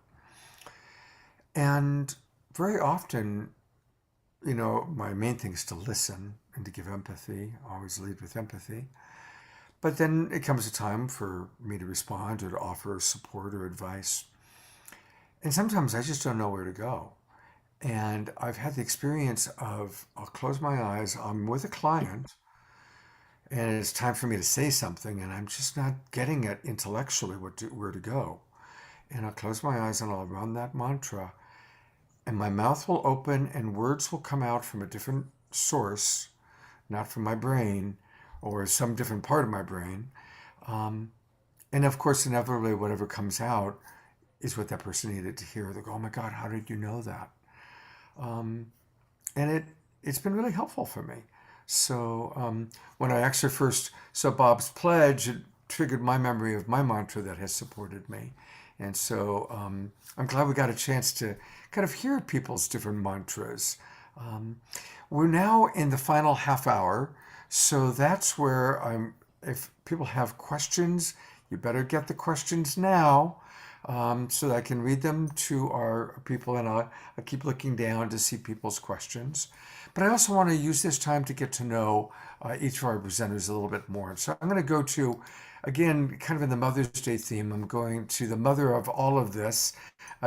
And very often, my main thing is to listen and to give empathy, always lead with empathy. But then it comes a time for me to respond or to offer support or advice. And sometimes I just don't know where to go. And I've had the experience of, I'll close my eyes, I'm with a client, and it's time for me to say something, and I'm just not getting it intellectually where to go. And I'll close my eyes and I'll run that mantra, and my mouth will open and words will come out from a different source, not from my brain or some different part of my brain. And of course, inevitably, whatever comes out is what that person needed to hear. They go, oh my God, how did you know that? And it's been really helpful for me. So when I actually first saw Bob's pledge, it triggered my memory of my mantra that has supported me. And so I'm glad we got a chance to kind of hear people's different mantras. We're now in the final half hour. So that's where if people have questions, you better get the questions now. So that I can read them to our people, and I keep looking down to see people's questions. But I also want to use this time to get to know each of our presenters a little bit more. So I'm going to go to, again, kind of in the Mother's Day theme, I'm going to the mother of all of this,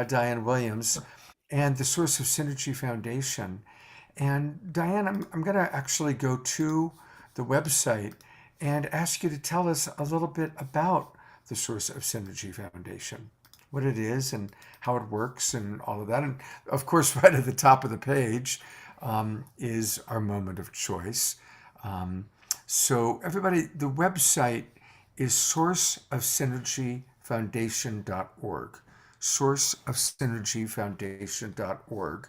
Diane Williams, and the Source of Synergy Foundation. And Diane, I'm going to actually go to the website and ask you to tell us a little bit about the Source of Synergy Foundation, what it is and how it works and all of that. And of course, right at the top of the page is our moment of choice. So everybody, the website is sourceofsynergyfoundation.org, sourceofsynergyfoundation.org.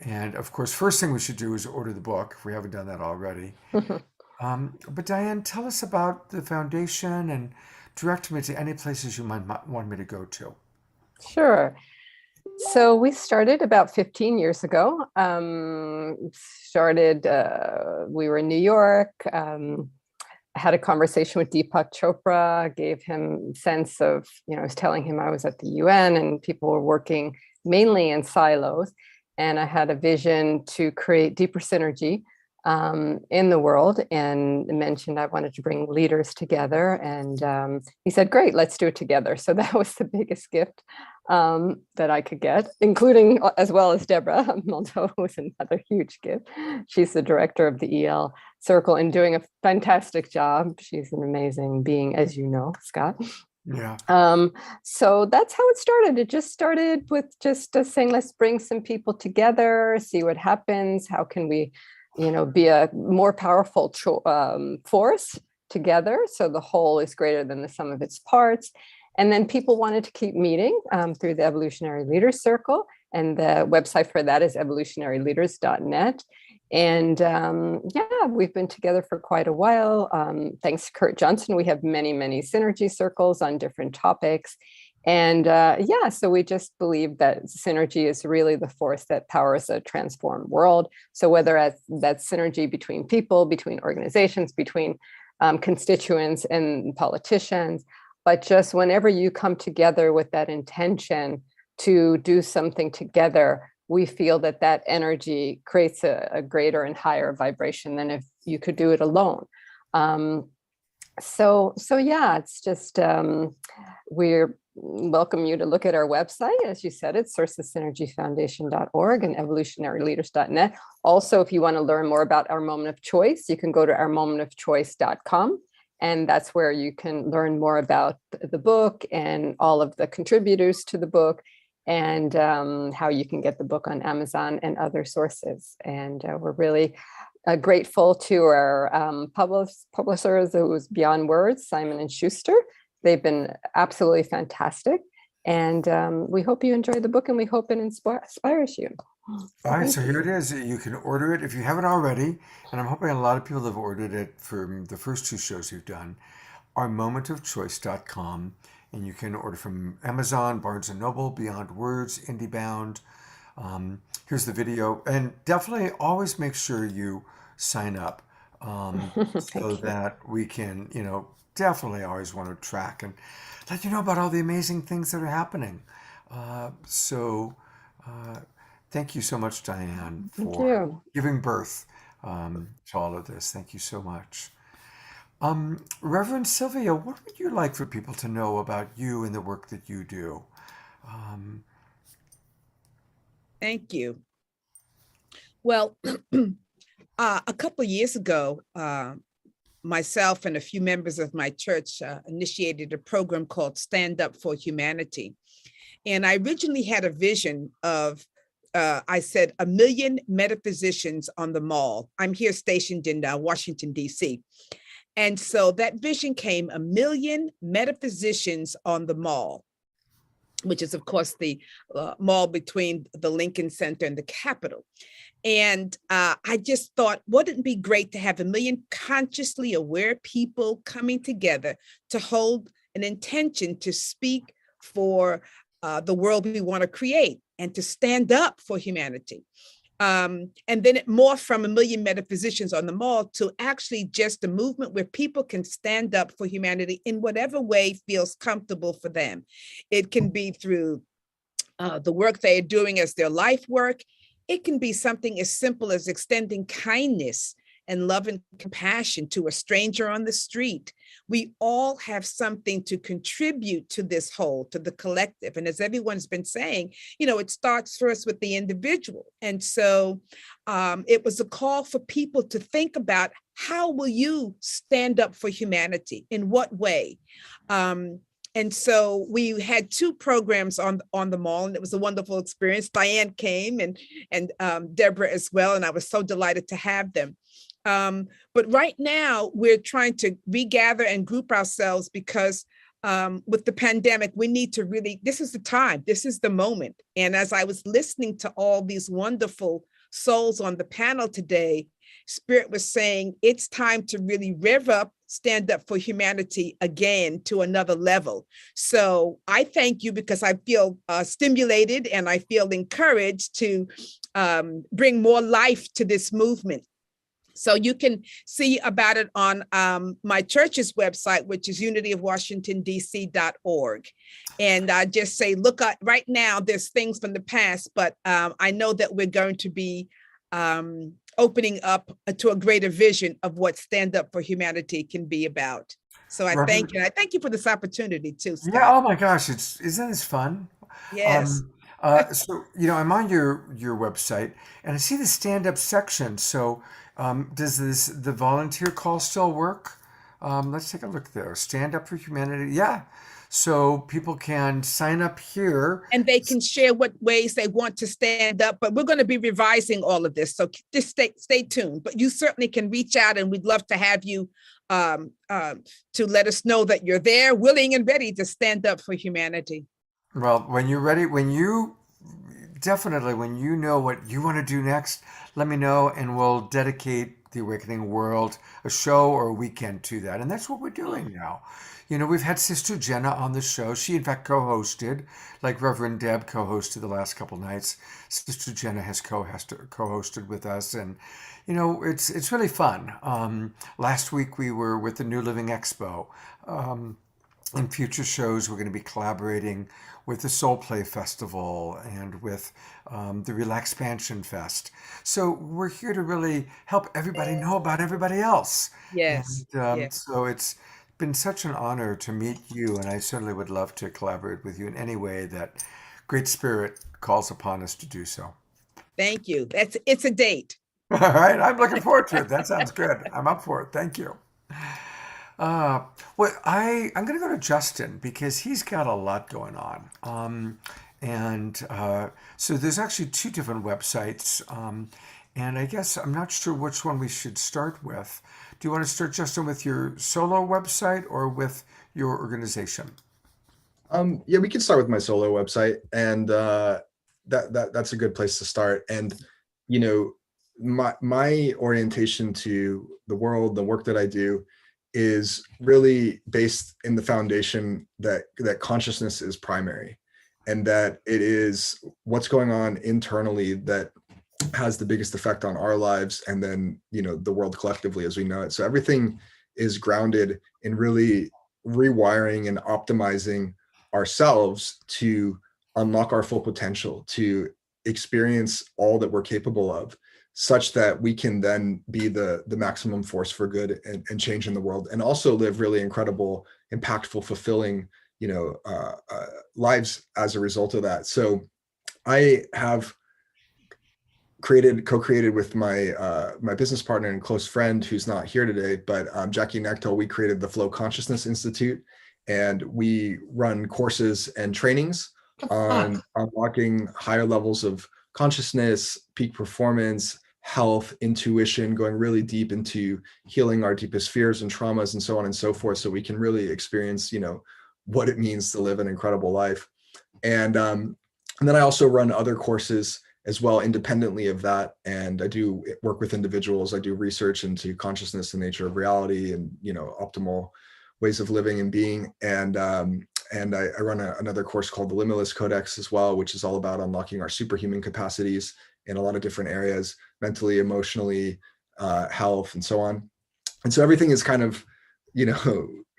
And of course, first thing we should do is order the book if we haven't done that already. But Diane, tell us about the foundation and direct me to any places you might want me to go to. Sure. So we started about 15 years ago. We were in New York, had a conversation with Deepak Chopra, gave him sense of, I was telling him I was at the UN and people were working mainly in silos. And I had a vision to create deeper synergy in the world, and mentioned I wanted to bring leaders together. And he said, great, let's do it together. So that was the biggest gift that I could get, including as well as Deborah Moldo, who's another huge gift. She's the director of the EL Circle and doing a fantastic job. She's an amazing being, as you know, Scott. Yeah. So that's how it started. It just started with just saying, let's bring some people together, see what happens. How can we be a more powerful force together, so the whole is greater than the sum of its parts. And then people wanted to keep meeting through the Evolutionary Leaders Circle, and the website for that is evolutionaryleaders.net. And we've been together for quite a while. Thanks to Kurt Johnson, we have many, many synergy circles on different topics. And so we just believe that synergy is really the force that powers a transformed world. So whether that's synergy between people, between organizations, between constituents and politicians, but just whenever you come together with that intention to do something together, we feel that that energy creates a greater and higher vibration than if you could do it alone. It's just, we're welcome you to look at our website. As you said, it's sourceofsynergyfoundation.org and evolutionaryleaders.net. Also, if you want to learn more about our moment of choice, you can go to ourmomentofchoice.com. And that's where you can learn more about the book and all of the contributors to the book. and how you can get the book on Amazon and other sources. And we're really grateful to our publishers, it was Beyond Words, Simon and Schuster. They've been absolutely fantastic. And we hope you enjoy the book, and we hope it inspires you. All right, so here it is. You can order it if you haven't already, and I'm hoping a lot of people have ordered it from the first two shows we've done, ourmomentofchoice.com, and you can order from Amazon, Barnes & Noble, Beyond Words, IndieBound. Here's the video, and definitely always make sure you sign up so that we can, definitely always want to track and let you know about all the amazing things that are happening. Thank you so much, Diane, for giving birth to all of this. Thank you so much. Reverend Sylvia, what would you like for people to know about you and the work that you do? Thank you. Well, a couple of years ago, myself and a few members of my church initiated a program called Stand Up for Humanity. And I originally had a vision of, I said, 1 million metaphysicians on the mall. I'm here stationed in Washington, D.C. And so that vision came 1 million metaphysicians on the mall, which is, of course, the mall between the Lincoln Center and the Capitol. And I just thought, wouldn't it be great to have 1 million consciously aware people coming together to hold an intention to speak for the world we want to create and to stand up for humanity. And then it morphed from 1 million metaphysicians on the mall to actually just a movement where people can stand up for humanity in whatever way feels comfortable for them. It can be through the work they are doing as their life work. It can be something as simple as extending kindness and love and compassion to a stranger on the street. We all have something to contribute to this whole, to the collective. And as everyone's been saying, it starts first with the individual. And so it was a call for people to think about, how will you stand up for humanity? In what way? And so we had 2 programs on the mall, and it was a wonderful experience. Diane came and Deborah as well, and I was so delighted to have them. But right now we're trying to regather and group ourselves because with the pandemic, we need to really, this is the time, this is the moment. And as I was listening to all these wonderful souls on the panel today, Spirit was saying, it's time to really rev up, stand up for humanity again to another level. So I thank you because I feel stimulated and I feel encouraged to bring more life to this movement. So you can see about it on my church's website, which is unityofwashingtondc.org. And I just say, look, right now, there's things from the past, but I know that we're going to be opening up to a greater vision of what Stand Up for Humanity can be about. So I thank you. And I thank you for this opportunity too, Scott. Yeah, oh my gosh, isn't this fun? Yes. So, I'm on your website and I see the stand-up section. So does the volunteer call still work? Let's take a look there. Stand Up for Humanity. Yeah. So people can sign up here. And they can share what ways they want to stand up, but we're going to be revising all of this. So just stay tuned, but you certainly can reach out and we'd love to have you to let us know that you're there, willing and ready to stand up for humanity. Well, when you're ready, when you know what you want to do next, let me know and we'll dedicate the Awakening World a show or a weekend to that. And that's what we're doing now. We've had Sister Jenna on the show. She, in fact, co-hosted, like Reverend Deb co-hosted the last couple nights. Sister Jenna has co-hosted with us. And, it's really fun. Last week we were with the New Living Expo. In future shows, we're going to be collaborating with the Soul Play Festival and with the Relaxpansion Fest. So we're here to really help everybody know about everybody else. Yes. And, yes. So it's been such an honor to meet you, and I certainly would love to collaborate with you in any way that Great Spirit calls upon us to do so. Thank you. It's a date. All right. I'm looking forward to it. That sounds good. I'm up for it. Thank you. Well, I'm going to go to Justin because he's got a lot going on. And so there's actually two different websites. And I guess I'm not sure which one we should start with. Do you want to start, Justin, with your solo website or with your organization? Yeah, we can start with my solo website, and that's a good place to start. And you know, my orientation to the world, the work that I do, is really based in the foundation that consciousness is primary, and that it is what's going on internally that has the biggest effect on our lives, and then the world collectively as we know it. So everything is grounded in really rewiring and optimizing ourselves to unlock our full potential, to experience all that we're capable of, such that we can then be the maximum force for good and change in the world, and also live really incredible, impactful, fulfilling lives as a result of that. So I have co-created with my business partner and close friend, who's not here today, but Jackie Nectel. We created the Flow Consciousness Institute, and we run courses and trainings on unlocking higher levels of consciousness, peak performance, health, intuition, going really deep into healing our deepest fears and traumas and so on and so forth, so we can really experience what it means to live an incredible life. And then I also run other courses as well, independently of that. And I do work with individuals. I do research into consciousness and nature of reality, and optimal ways of living and being. And I run another course called the Limitless Codex as well, which is all about unlocking our superhuman capacities in a lot of different areas, mentally, emotionally, health, and so on. And so everything is kind of,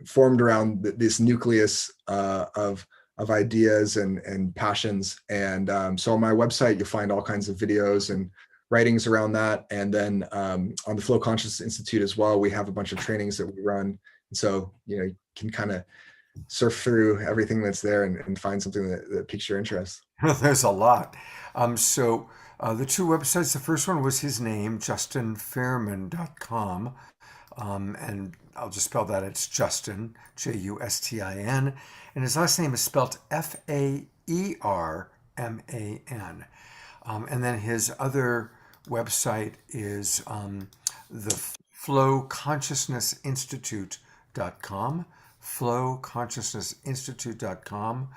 formed around this nucleus of ideas and passions. And so on my website, you'll find all kinds of videos and writings around that. And then on the Flow Consciousness Institute as well, we have a bunch of trainings that we run. And so, you can kind of surf through everything that's there and find something that piques your interest. There's a lot. So the two websites, the first one was his name, justinfairman.com. And I'll just spell that. It's Justin, Justin. And his last name is spelled Faerman. And then his other website is the flowconsciousnessinstitute.com, flowconsciousnessinstitute.com.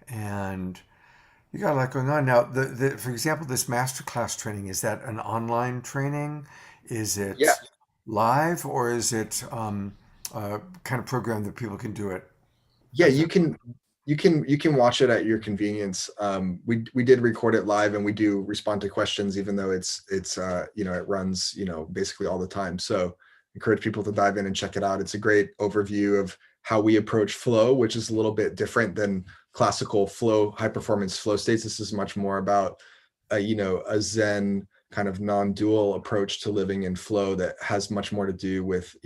And you got a lot going on. Now, for example, this masterclass training, is that an online training? Is it live, or is it kind of program that people can do it? Yeah, you can watch it at your convenience. We did record it live, and we do respond to questions, even though it runs basically all the time. So encourage people to dive in and check it out. It's a great overview of how we approach flow, which is a little bit different than classical flow, high performance flow states. This is much more about a Zen kind of non-dual approach to living in flow that has much more to do with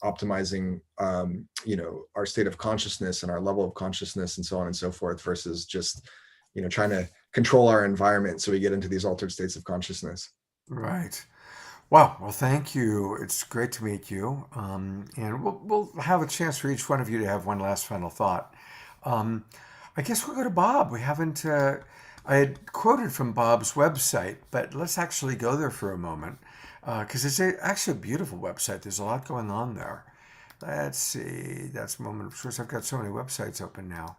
optimizing our state of consciousness and our level of consciousness and so on and so forth, versus just trying to control our environment so we get into these altered states of consciousness. Right. Wow. Well, thank you. It's great to meet you. And we'll have a chance for each one of you to have one last final thought. I guess we'll go to Bob. We haven't. I had quoted from Bob's website, but let's actually go there for a moment, because it's actually a beautiful website. There's a lot going on there. Let's see. That's a moment of truth. I've got so many websites open now.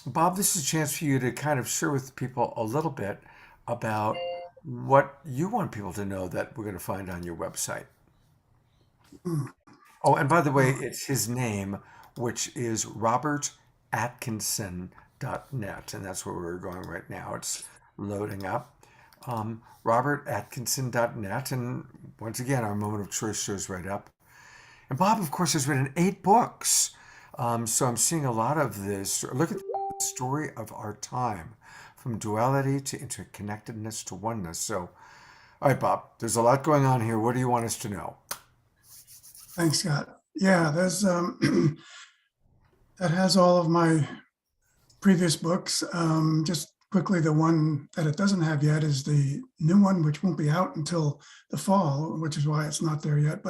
Bob, this is a chance for you to kind of share with people a little bit about what you want people to know that we're going to find on your website. Oh, and by the way, it's his name, which is robertatkinson.net, and that's where we're going right now. It's loading up. robertatkinson.net, and once again, our moment of choice shows right up. And Bob, of course, has written 8 books. So I'm seeing a lot of this. Look at the story of our time, from duality to interconnectedness to oneness. So, all right, Bob, there's a lot going on here. What do you want us to know? Thanks, Scott. Yeah, there's that has all of my previous books. Just quickly, the one that it doesn't have yet is the new one, which won't be out until the fall, which is why it's not there yet.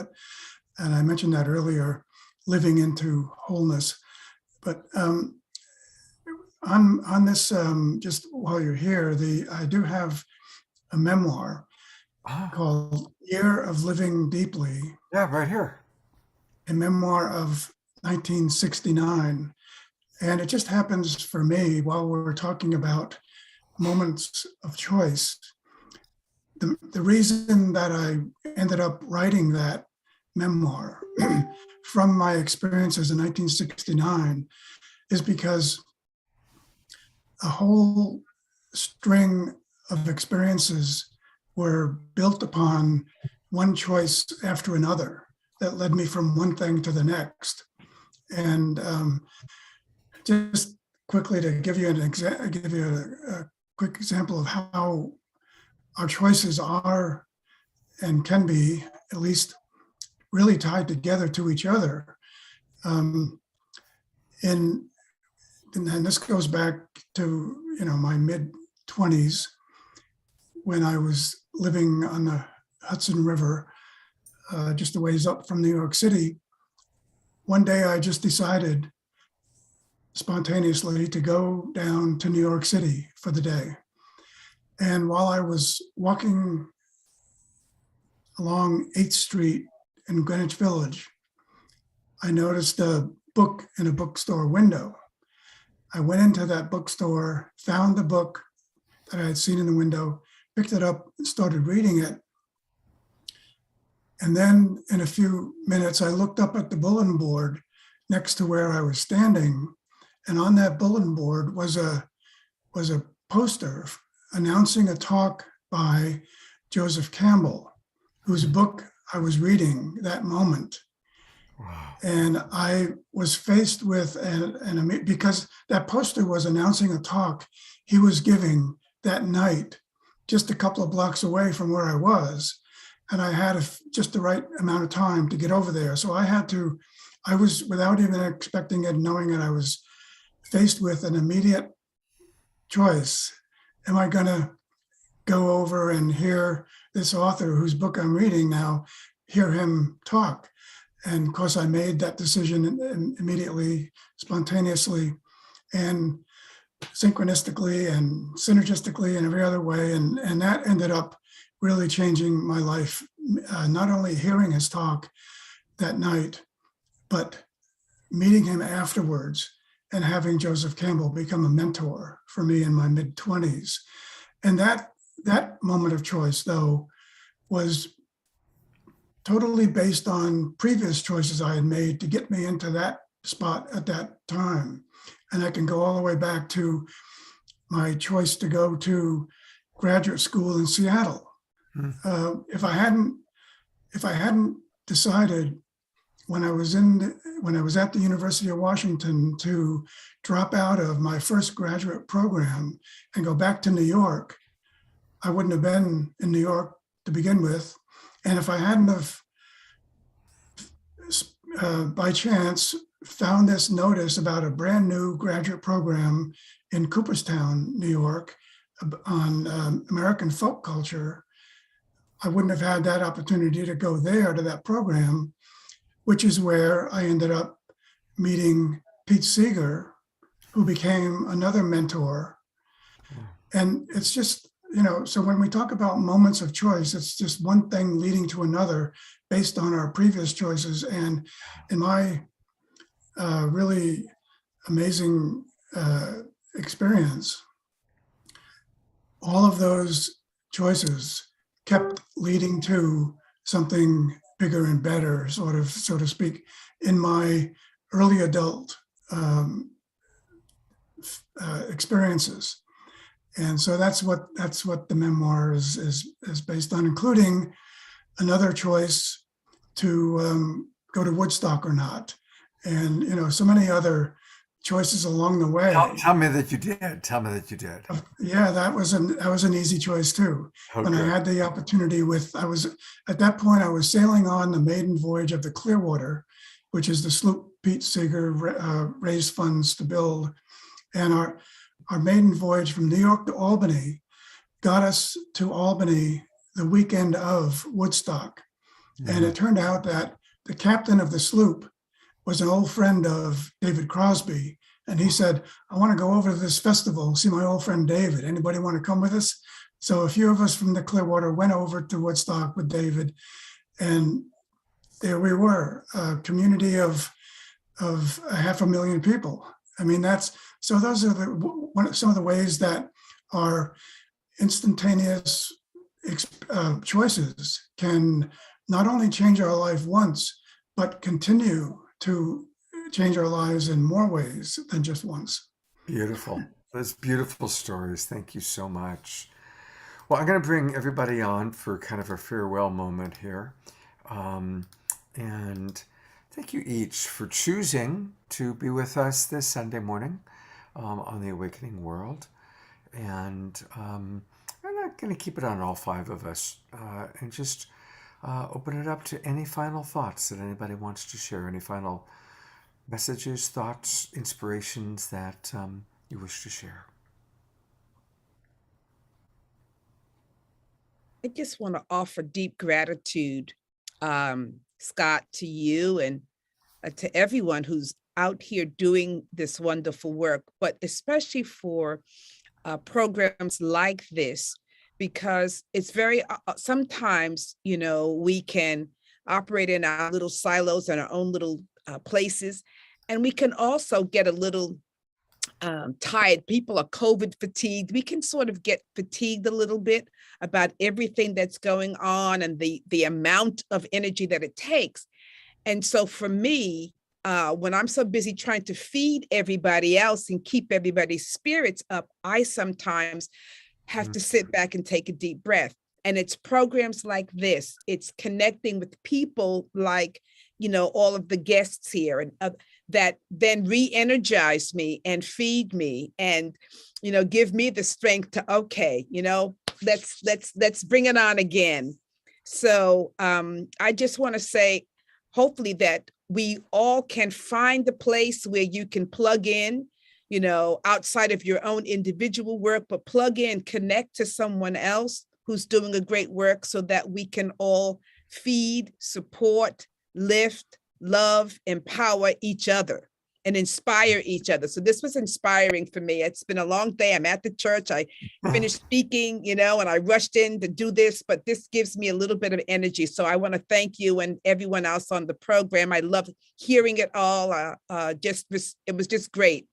And I mentioned that earlier, Living into Wholeness. But on this, just while you're here, I do have a memoir Ah, called Year of Living Deeply, yeah, right here. a memoir of 1969. And it just happens for me, while we're talking about moments of choice, the reason that I ended up writing that memoir from my experiences in 1969 is because a whole string of experiences were built upon one choice after another that led me from one thing to the next. And just quickly to give you a quick example of how our choices are and can be at least really tied together to each other. And this goes back to my mid-20s, when I was living on the Hudson River, just a ways up from New York City. One day I just decided spontaneously to go down to New York City for the day. And while I was walking along 8th Street in Greenwich Village, I noticed a book in a bookstore window. I went into that bookstore, found the book that I had seen in the window, picked it up and started reading it. And then in a few minutes, I looked up at the bulletin board next to where I was standing. And on that bulletin board was a poster announcing a talk by Joseph Campbell, whose book I was reading that moment. Wow. And I was faced with, because that poster was announcing a talk he was giving that night, just a couple of blocks away from where I was. And I had just the right amount of time to get over there. So I was, without even expecting it, knowing it, I was faced with an immediate choice. Am I going to go over and hear this author whose book I'm reading now, hear him talk? And of course, I made that decision immediately, spontaneously, and synchronistically and synergistically in every other way. And that ended up really changing my life, not only hearing his talk that night, but meeting him afterwards and having Joseph Campbell become a mentor for me in my mid-20s. And that moment of choice, though, was totally based on previous choices I had made to get me into that spot at that time. And I can go all the way back to my choice to go to graduate school in Seattle. If I hadn't decided when I was at the University of Washington to drop out of my first graduate program and go back to New York, I wouldn't have been in New York to begin with. And if I hadn't have, by chance, found this notice about a brand new graduate program in Cooperstown, New York, on American folk culture, I wouldn't have had that opportunity to go there to that program, which is where I ended up meeting Pete Seeger, who became another mentor. And it's just, so when we talk about moments of choice, it's just one thing leading to another based on our previous choices. And in my really amazing experience, all of those choices kept leading to something bigger and better, sort of, so to speak, in my early adult experiences. And so that's what the memoir is based on, including another choice to go to Woodstock or not, and so many other choices along the way. Tell me that you did. Tell me that you did. Yeah, that was an easy choice too. Okay. When I had the opportunity at that point I was sailing on the maiden voyage of the Clearwater, which is the sloop Pete Seeger raised funds to build. And our maiden voyage from New York to Albany got us to Albany the weekend of Woodstock. Mm-hmm. And it turned out that the captain of the sloop was an old friend of David Crosby, And he said, I want to go over to this festival, see my old friend David. Anybody want to come with us? So a few of us from the Clearwater went over to Woodstock with David. And there we were, a community of 500,000 people. I mean, so those are some of the ways that our instantaneous choices can not only change our life once, but continue to change our lives in more ways than just once. Beautiful. Those beautiful stories. Thank you so much. Well, I'm going to bring everybody on for kind of a farewell moment here. And thank you each for choosing to be with us this Sunday morning on the Awakening World. And I'm not going to keep it on all five of us and just open it up to any final thoughts that anybody wants to share, any final messages, thoughts, inspirations that you wish to share. I just want to offer deep gratitude, Scott, to you and to everyone who's out here doing this wonderful work, but especially for programs like this, because it's very, sometimes, we can operate in our little silos and our own little places, and we can also get a little tired. People are COVID fatigued. We can sort of get fatigued a little bit about everything that's going on and the amount of energy that it takes. And so for me, when I'm so busy trying to feed everybody else and keep everybody's spirits up, I sometimes have to sit back and take a deep breath. And it's programs like this. It's connecting with people like, all of the guests here, and that then re-energize me and feed me and, give me the strength to, okay, let's bring it on again. So I just want to say, hopefully that we all can find the place where you can plug in, outside of your own individual work, but plug in, connect to someone else who's doing a great work so that we can all feed, support, lift, love, empower each other and inspire each other. So this was inspiring for me. It's been a long day. I'm at the church. I finished speaking, and I rushed in to do this, but this gives me a little bit of energy. So I want to thank you and everyone else on the program. I love hearing it all. It was just great.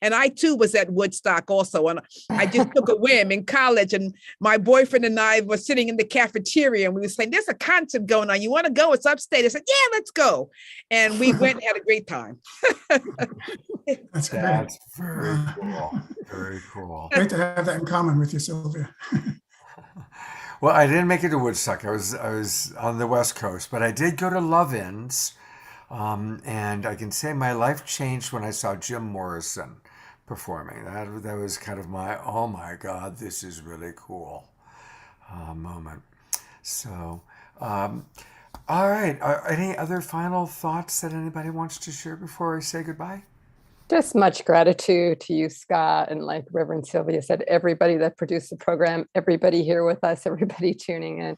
And I too was at Woodstock also. And I just took a whim in college, and my boyfriend and I were sitting in the cafeteria and we were saying, there's a concert going on. You want to go? It's upstate. I said, yeah, let's go. And we went and had a great time. That's great. That's very cool. Very cool. Great to have that in common with you, Sylvia. Well, I didn't make it to Woodstock. I was on the West Coast, but I did go to Love-Ins, and I can say my life changed when I saw Jim Morrison performing. That was kind of my, oh my God, this is really cool moment. So, all right. Any other final thoughts that anybody wants to share before I say goodbye? Just much gratitude to you, Scott, and like Reverend Sylvia said, everybody that produced the program, everybody here with us, everybody tuning in.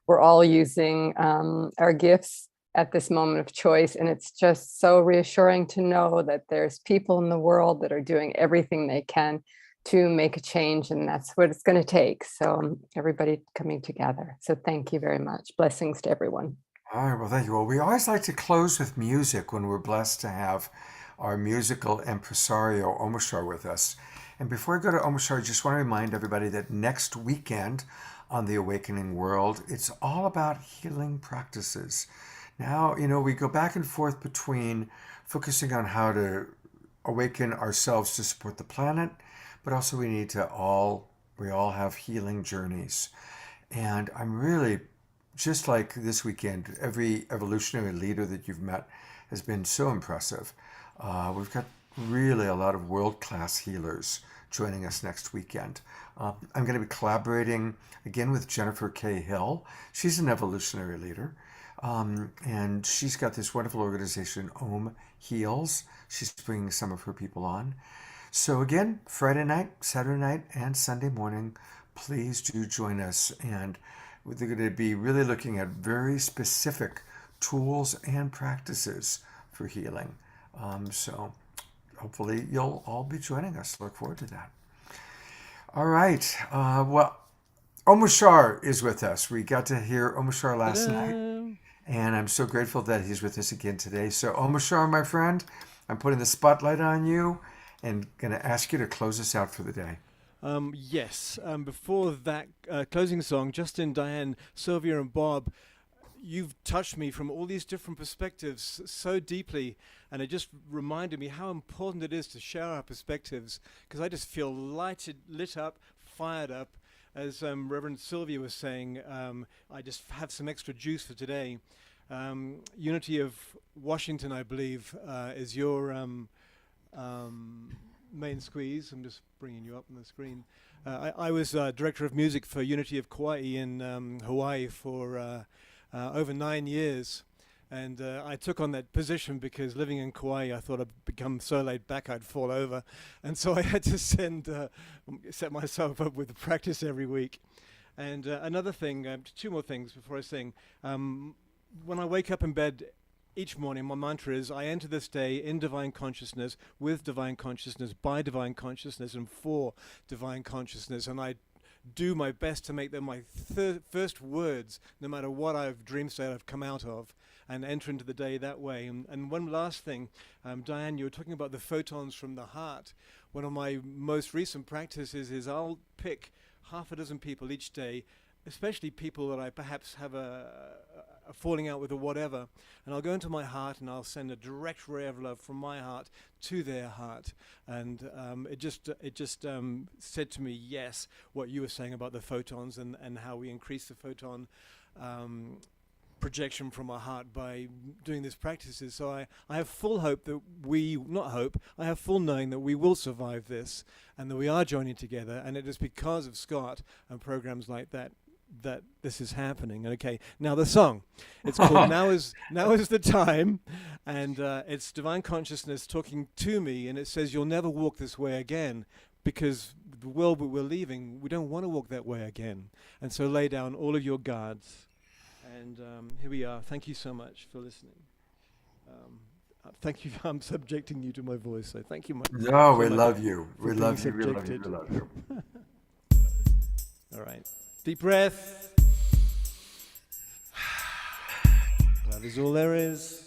We're all using our gifts at this moment of choice, and it's just so reassuring to know that there's people in the world that are doing everything they can to make a change, and that's what it's going to take. So everybody coming together. So thank you very much. Blessings to everyone. All right. Well, thank you. Well, we always like to close with music when we're blessed to have our musical impresario, Omashar, with us. And before I go to Omashar, I just want to remind everybody that next weekend on the Awakening World, it's all about healing practices. Now, we go back and forth between focusing on how to awaken ourselves to support the planet, but also we all have healing journeys. And I'm really, just like this weekend, every evolutionary leader that you've met has been so impressive. We've got really a lot of world-class healers joining us next weekend. I'm going to be collaborating again with Jennifer K. Hill. She's an evolutionary leader, and she's got this wonderful organization, Om Heals. She's bringing some of her people on. So again, Friday night, Saturday night, and Sunday morning, please do join us. And we're going to be really looking at very specific tools and practices for healing. So hopefully you'll all be joining us. Look forward to that. All right. Well, Omashar is with us. We got to hear Omashar last night, and I'm so grateful that he's with us again today. So Omashar, my friend, I'm putting the spotlight on you and going to ask you to close us out for the day. Yes. Before that closing song, Justin, Diane, Sylvia, and Bob, you've touched me from all these different perspectives so deeply, and it just reminded me how important it is to share our perspectives, because I just feel lit up, fired up. As Reverend Sylvia was saying, I just have some extra juice for today. Unity of Washington, I believe, is your main squeeze. I'm just bringing you up on the screen. I was director of music for Unity of Kauai in Hawaii for over 9 years. And I took on that position because living in Kauai, I thought I'd become so laid back I'd fall over. And so I had to set myself up with the practice every week. And another thing, 2 more things before I sing. When I wake up in bed each morning, my mantra is, I enter this day in divine consciousness, with divine consciousness, by divine consciousness, and for divine consciousness. And I do my best to make them my first words, no matter what dream state I've come out of, and enter into the day that way. And one last thing, Diane, you were talking about the photons from the heart. One of my most recent practices is I'll pick half a dozen people each day, especially people that I perhaps have a falling out with or whatever, and I'll go into my heart and I'll send a direct ray of love from my heart to their heart. And it just said to me, yes, what you were saying about the photons and how we increase the photon projection from our heart by doing these practices. So I have full hope that I have full knowing that we will survive this and that we are joining together, and it is because of Scott and programs like that this is happening. Okay, now the song. It's called Now is the Time, and it's divine consciousness talking to me, and it says, you'll never walk this way again, because the world that we're leaving, we don't want to walk that way again. And so lay down all of your guards. And here we are. Thank you so much for listening. Thank you. I'm subjecting you to my voice, so thank you much. No, we love you. We love you. We love you. We love you. All right. Deep breath. Love is all there is.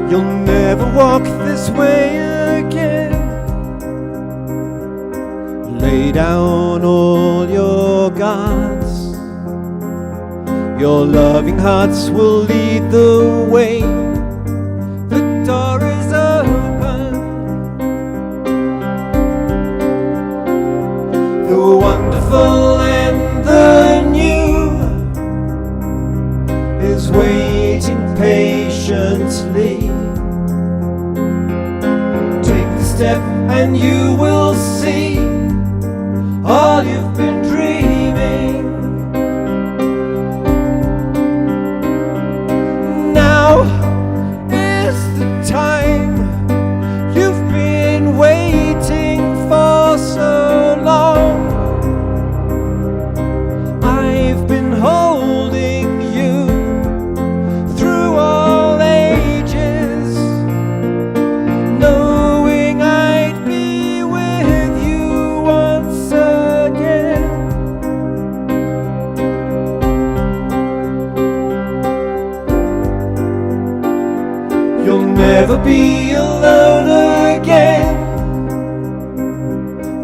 You'll never walk this way again. Lay down all your guards. Your loving hearts will lead the way. The door is open. The wonderful and the new is waiting patiently. Step and you will see all you've been dreaming. Now is the time you've been waiting for so long. I've been holding you through all ages, knowing I'd be with you once again. You'll never be alone again.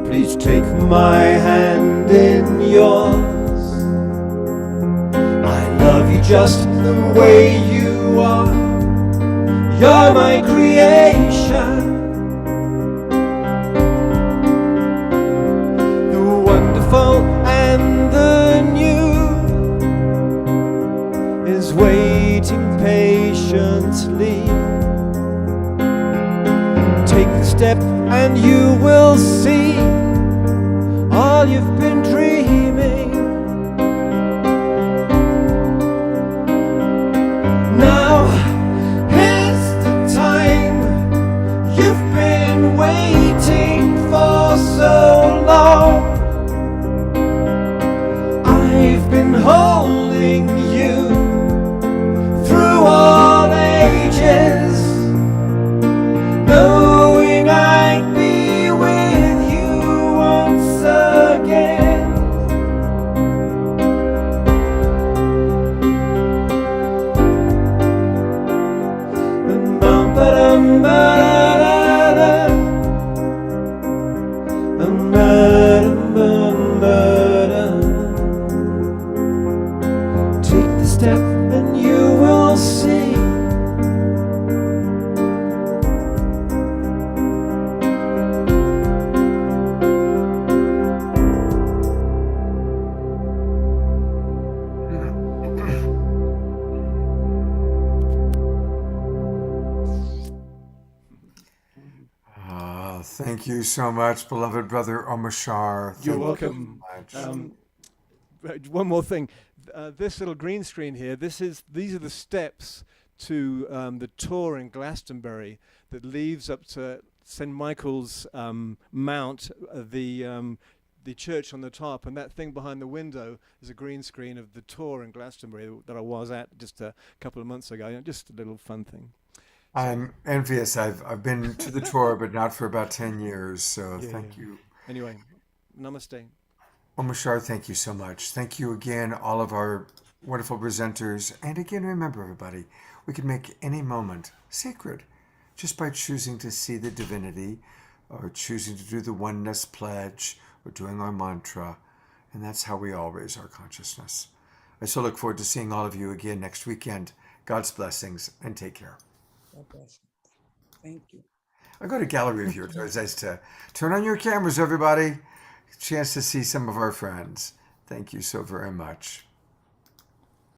Please take my hand in yours. I love you just the way you are. You're my creation. The wonderful and the new is waiting patiently. Take the step and you will see all you've step and you will see. Thank you so much, beloved brother Omashar. You're Thank you welcome. so much. One more thing. This little green screen here, these are the steps to the tour in Glastonbury that leads up to St. Michael's Mount, the church on the top, and that thing behind the window is a green screen of the tour in Glastonbury that I was at just a couple of months ago. Just a little fun thing. I'm envious. I've been to the tour, but not for about 10 years. So Yeah, thank yeah. you. Anyway, namaste. Omashar, thank you so much. Thank you again, all of our wonderful presenters. And again, remember, everybody, we can make any moment sacred just by choosing to see the divinity or choosing to do the Oneness Pledge or doing our mantra. And that's how we all raise our consciousness. I so look forward to seeing all of you again next weekend. God's blessings and take care. God bless you. Thank you. I go to gallery view. It's nice to turn on your cameras, everybody. Chance to see some of our friends. Thank you so very much.